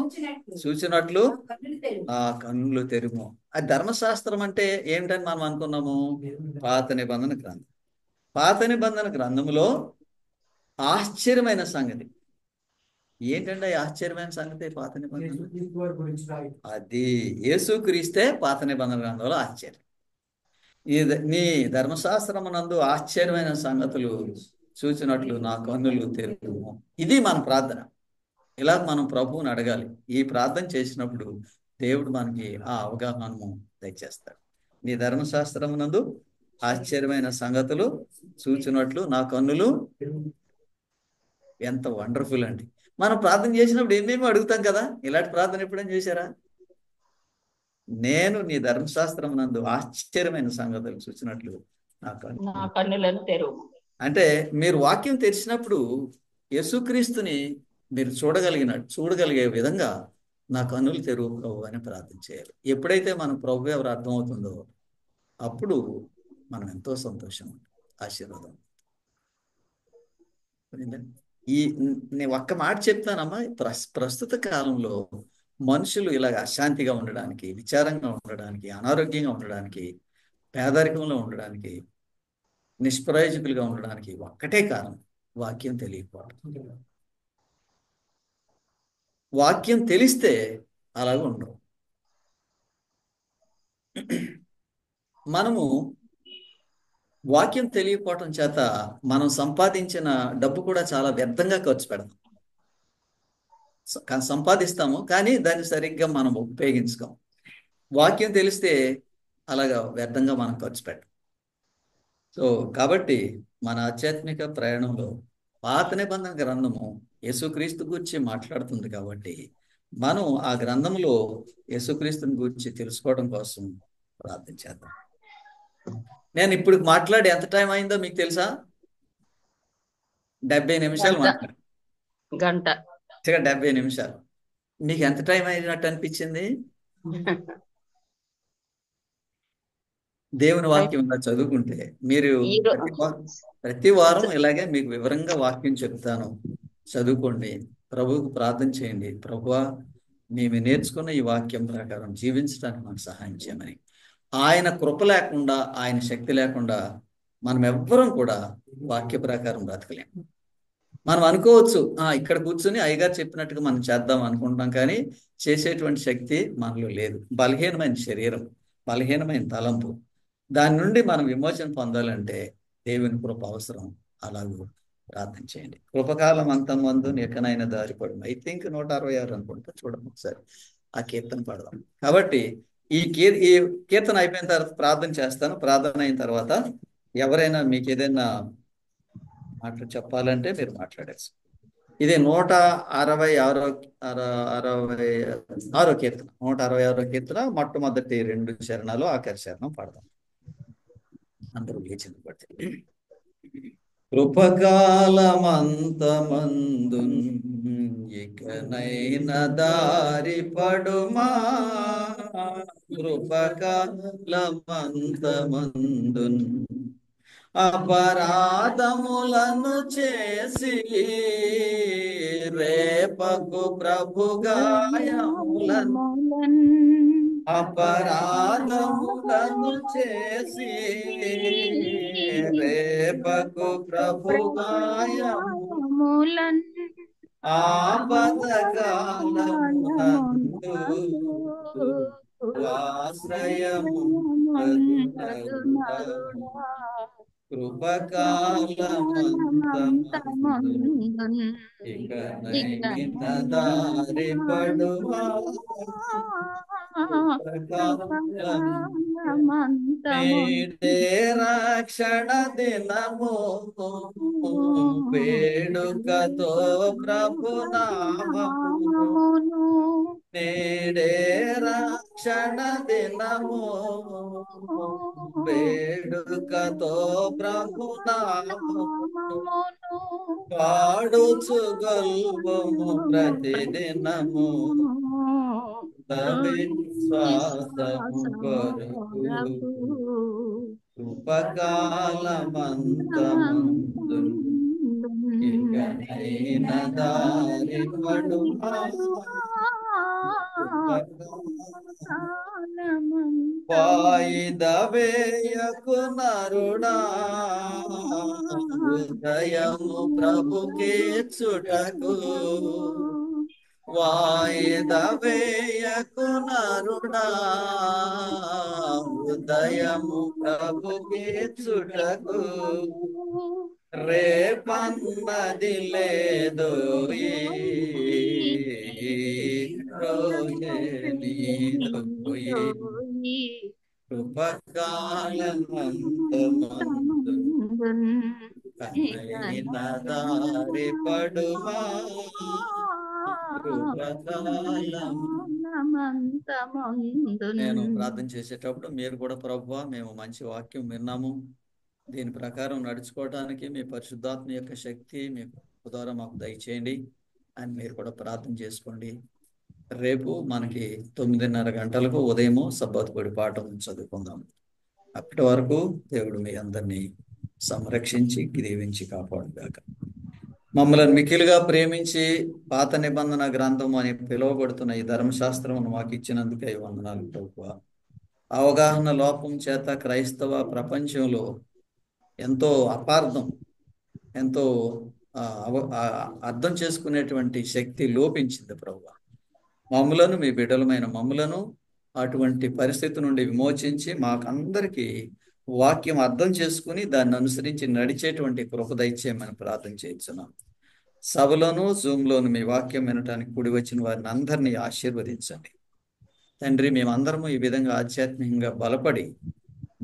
చూచినట్లు ఆ కన్నులు తెరుము. ఆ ధర్మశాస్త్రం అంటే ఏమిటని మనం అనుకున్నాము? పాత నిబంధన గ్రంథం. పాత నిబంధన గ్రంథములో ఆశ్చర్యమైన సంగతి ఏంటంటే ఆశ్చర్యమైన సంగతి పాత నిబంధన అది యేసుక్రీస్తే పాత నిబంధన గ్రంథంలో ఆశ్చర్యం. నీ ధర్మశాస్త్రమునందు ఆశ్చర్యమైన సంగతులు చూచినట్లు నా కన్నులు తెరుము. ఇది మన ప్రార్థన. ఇలా మనం ప్రభువుని అడగాలి. ఈ ప్రార్థన చేసినప్పుడు దేవుడు మనకి ఆ అవగాహనను దయచేస్తాడు. నీ ధర్మశాస్త్రమునందు ఆశ్చర్యమైన సంగతులు చూచినట్లు నా కన్నులు. ఎంత వండర్ఫుల్ అండి. మనం ప్రార్థన చేసినప్పుడు ఏమేమి అడుగుతాం కదా. ఇలాంటి ప్రార్థన ఎప్పుడైనా చేశారా? నేను నీ ధర్మశాస్త్రమునందు ఆశ్చర్యమైన సంగతులు చూసినట్లు నా కన్నులను తెరువు. అంటే మీరు వాక్యం తెరిచినప్పుడు యేసుక్రీస్తుని మీరు చూడగలిగే విధంగా నా కన్నులు తెరువు ప్రభు అని ప్రార్థన చేయాలి. ఎప్పుడైతే మన ప్రభు ఎవరు అర్థమవుతుందో అప్పుడు మనం ఎంతో సంతోషం, ఆశీర్వాదం. నేను ఒక్క మాట చెప్తానమ్మా, ప్రస్తుత కాలంలో మనుషులు ఇలాగ అశాంతిగా ఉండడానికి, విచారంగా ఉండడానికి, అనారోగ్యంగా ఉండడానికి, పేదరికంలో ఉండడానికి, నిష్ప్రయోజకులుగా ఉండడానికి ఒక్కటే కారణం, వాక్యం తెలియకపోవడం. వాక్యం తెలిస్తే అలాగ ఉండవు. మనము వాక్యం తెలియకపోవటం చేత మనం సంపాదించిన డబ్బు కూడా చాలా వ్యర్థంగా ఖర్చు పెడతాం. సంపాదిస్తాము కానీ దాన్ని సరిగ్గా మనం ఉపయోగించుకోం. వాక్యం తెలిస్తే అలాగా వ్యర్థంగా మనం ఖర్చు పెట్టం. సో కాబట్టి మన ఆధ్యాత్మిక ప్రయాణంలో పాత నిబంధన గ్రంథము యేసుక్రీస్తు గురించి మాట్లాడుతుంది కాబట్టి మనం ఆ గ్రంథంలో యేసుక్రీస్తుని గురించి తెలుసుకోవడం కోసం ప్రార్థన చేద్దాం. నేను ఇప్పుడు మాట్లాడి ఎంత టైం అయిందో మీకు తెలుసా? 70 నిమిషాలు మాట్లాడు. గంట 70 నిమిషాలు. మీకు ఎంత టైం అయినట్టు అనిపించింది? దేవుని వాక్యం ఇలా చదువుకుంటే మీరు ప్రతి వారం ఇలాగే మీకు వివరంగా వాక్యం చెప్తాను, చదువుకోండి, ప్రభువుకు ప్రార్థన చేయండి. ప్రభువా, మేము నేర్చుకున్న ఈ వాక్యం ప్రకారం జీవించడానికి మాకు సహాయం చేయమని. ఆయన కృప లేకుండా, ఆయన శక్తి లేకుండా మనం ఎవ్వరం కూడా వాక్య ప్రకారం బ్రతకలేము. మనం అనుకోవచ్చు ఇక్కడ కూర్చొని అయ్యగారు చెప్పినట్టుగా మనం చేద్దాం అనుకుంటాం, కానీ చేసేటువంటి శక్తి మనలో లేదు. బలహీనమైన శరీరం, బలహీనమైన తలంపు, దాని నుండి మనం విమోచన పొందాలంటే దేవుని కృప అవసరం. అలాగూ ప్రార్థన చేయండి. కృపకాలం అంతమందు ఎక్కనైనా దారిపడు. ఐ థింక్ 166 అనుకుంటా, చూడండి ఒకసారి ఆ కీర్తన పడదాం. కాబట్టి ఈ కీర్తన అయిపోయిన తర్వాత ప్రార్థన చేస్తాను. ప్రార్థన అయిన తర్వాత ఎవరైనా మీకు ఏదైనా మాటలు చెప్పాలంటే మీరు మాట్లాడేసి. ఇది 166వ కీర్తన. 166వ కీర్తన మొట్టమొదటి 2 చరణాలు, ఆఖరి చరణం పాడదాం. అందరూ లేచింది బట్టి. కృపకాలమంతమందు ఇకనైనా దారి పడుమా, కృపకాలమంతమందు అపరాధములను చేసి రేపకు ప్రభుగాయములను, అపరాధములను చేసి రేపకు ప్రభుగాయములను, ఆపదకాలమునందు ఆశ్రయము కృపకాలమంతమందున్ ఇక నైన దారి పడువా మేడే రక్షణ దినము వేడుకతో ప్రభునామమును నేడే రక్షణ దినము వేడుకతో ప్రభునామమును పాడుచు గొల్వము ప్రతిదినము విశ్వాసము కొరకు కృపకాలమంతమందున్ ఇక నైన దారి పడుమా వాయిద వేయకు నరుడా హృదయము ప్రభుకేర్చుటకు వాయిద వేయకు నరుడా హృదయము ప్రభుకేర్చుటకు రేపన్నది లేదు కృపకాలమంతమందున్ నైన దారి పడుమా నేను ప్రార్థన చేసేటప్పుడు మీరు కూడా ప్రభువా మేము మంచి వాక్యం విన్నాము, దీని ప్రకారం నడుచుకోవడానికి మీ పరిశుద్ధాత్మ యొక్క శక్తి మీ ద్వారా మాకు దయచేయండి అని మీరు కూడా ప్రార్థన చేసుకోండి. రేపు మనకి 9:30 గంటలకు ఉదయము సబ్బతుబడి పాఠం చదువుకుందాం. అప్పటి వరకు దేవుడు మీ అందరినీ సంరక్షించి దీవించి కాపాడుగాక. మమ్మల్ని మిక్కిలుగా ప్రేమించి పాత నిబంధన గ్రంథం అని పిలువబడుతున్న ఈ ధర్మశాస్త్రమును మాకు ఇచ్చినందుకే వందనాలు ప్రభువా. అవగాహన లోపం చేత క్రైస్తవ ప్రపంచంలో ఎంతో అపార్థం, ఎంతో అర్థం చేసుకునేటువంటి శక్తి లోపించింది ప్రభువా. మమ్ములను మీ బిడ్డలమైన మమ్ములను అటువంటి పరిస్థితి నుండి విమోచించి మాకందరికీ వాక్యం అర్థం చేసుకుని దాన్ని అనుసరించి నడిచేటువంటి కృప దయచేయమని ప్రార్థన చేయించున్నాం. సభలోను జూమ్లోను మీ వాక్యం వినటానికి కూడి వచ్చిన వారిని అందరినీ ఆశీర్వదించండి తండ్రి. మేమందరము ఈ విధంగా ఆధ్యాత్మికంగా బలపడి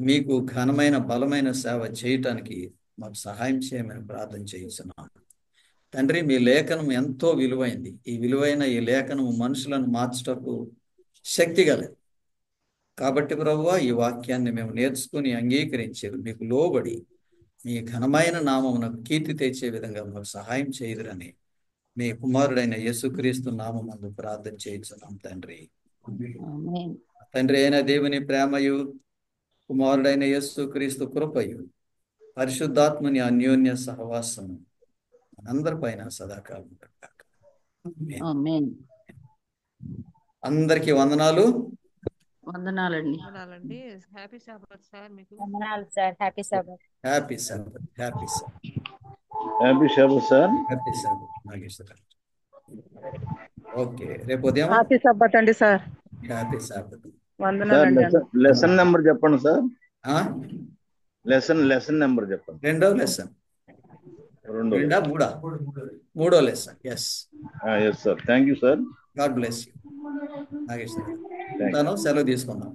మీకు ఘనమైన బలమైన సేవ చేయటానికి మాకు సహాయం చేయమని ప్రార్థన చేయించున్నాం తండ్రి. మీ లేఖనం ఎంతో విలువైంది. ఈ విలువైన ఈ లేఖనము మనుషులను మార్చుటకు శక్తి గలది. కాబట్టి ప్రభువా, ఈ వాక్యాన్ని మేము నేర్చుకుని అంగీకరించి మీకు లోబడి మీ ఘనమైన నామమునకు కీర్తి తెచ్చే విధంగా మాకు సహాయం చేయుదురని మీ కుమారుడైన యేసుక్రీస్తు నామమందు ప్రార్థన చేయించున్నాం తండ్రి. తండ్రి అయిన దేవుని ప్రేమయు, కుమారుడైన యేసుక్రీస్తు కృపయు, పరిశుద్ధాత్మని అన్యోన్య సహవాసము అందరిపైన సదాకాలం. అందరికీ వందనాలు. వందనాలండి. Happy Sabbath sir. మీకు వందనాలు సార్. Happy Sabbath. Happy Sabbath. Happy Sabbath. Happy Sabbath sir. Happy Sabbath Nageshwara. Okay, రేపు ఉదయం హ్యాపీ సాబత్ అండి సార్. Happy Sabbath. వందనాలండి. లెసన్ నెంబర్ చెప్పండి సార్. లెసన్ నెంబర్ చెప్పండి. రెండో లెసన్. మూడో lesson. Yes sir. Thank you sir. God bless you Nageshwara. సెలవు తీసుకున్నాం.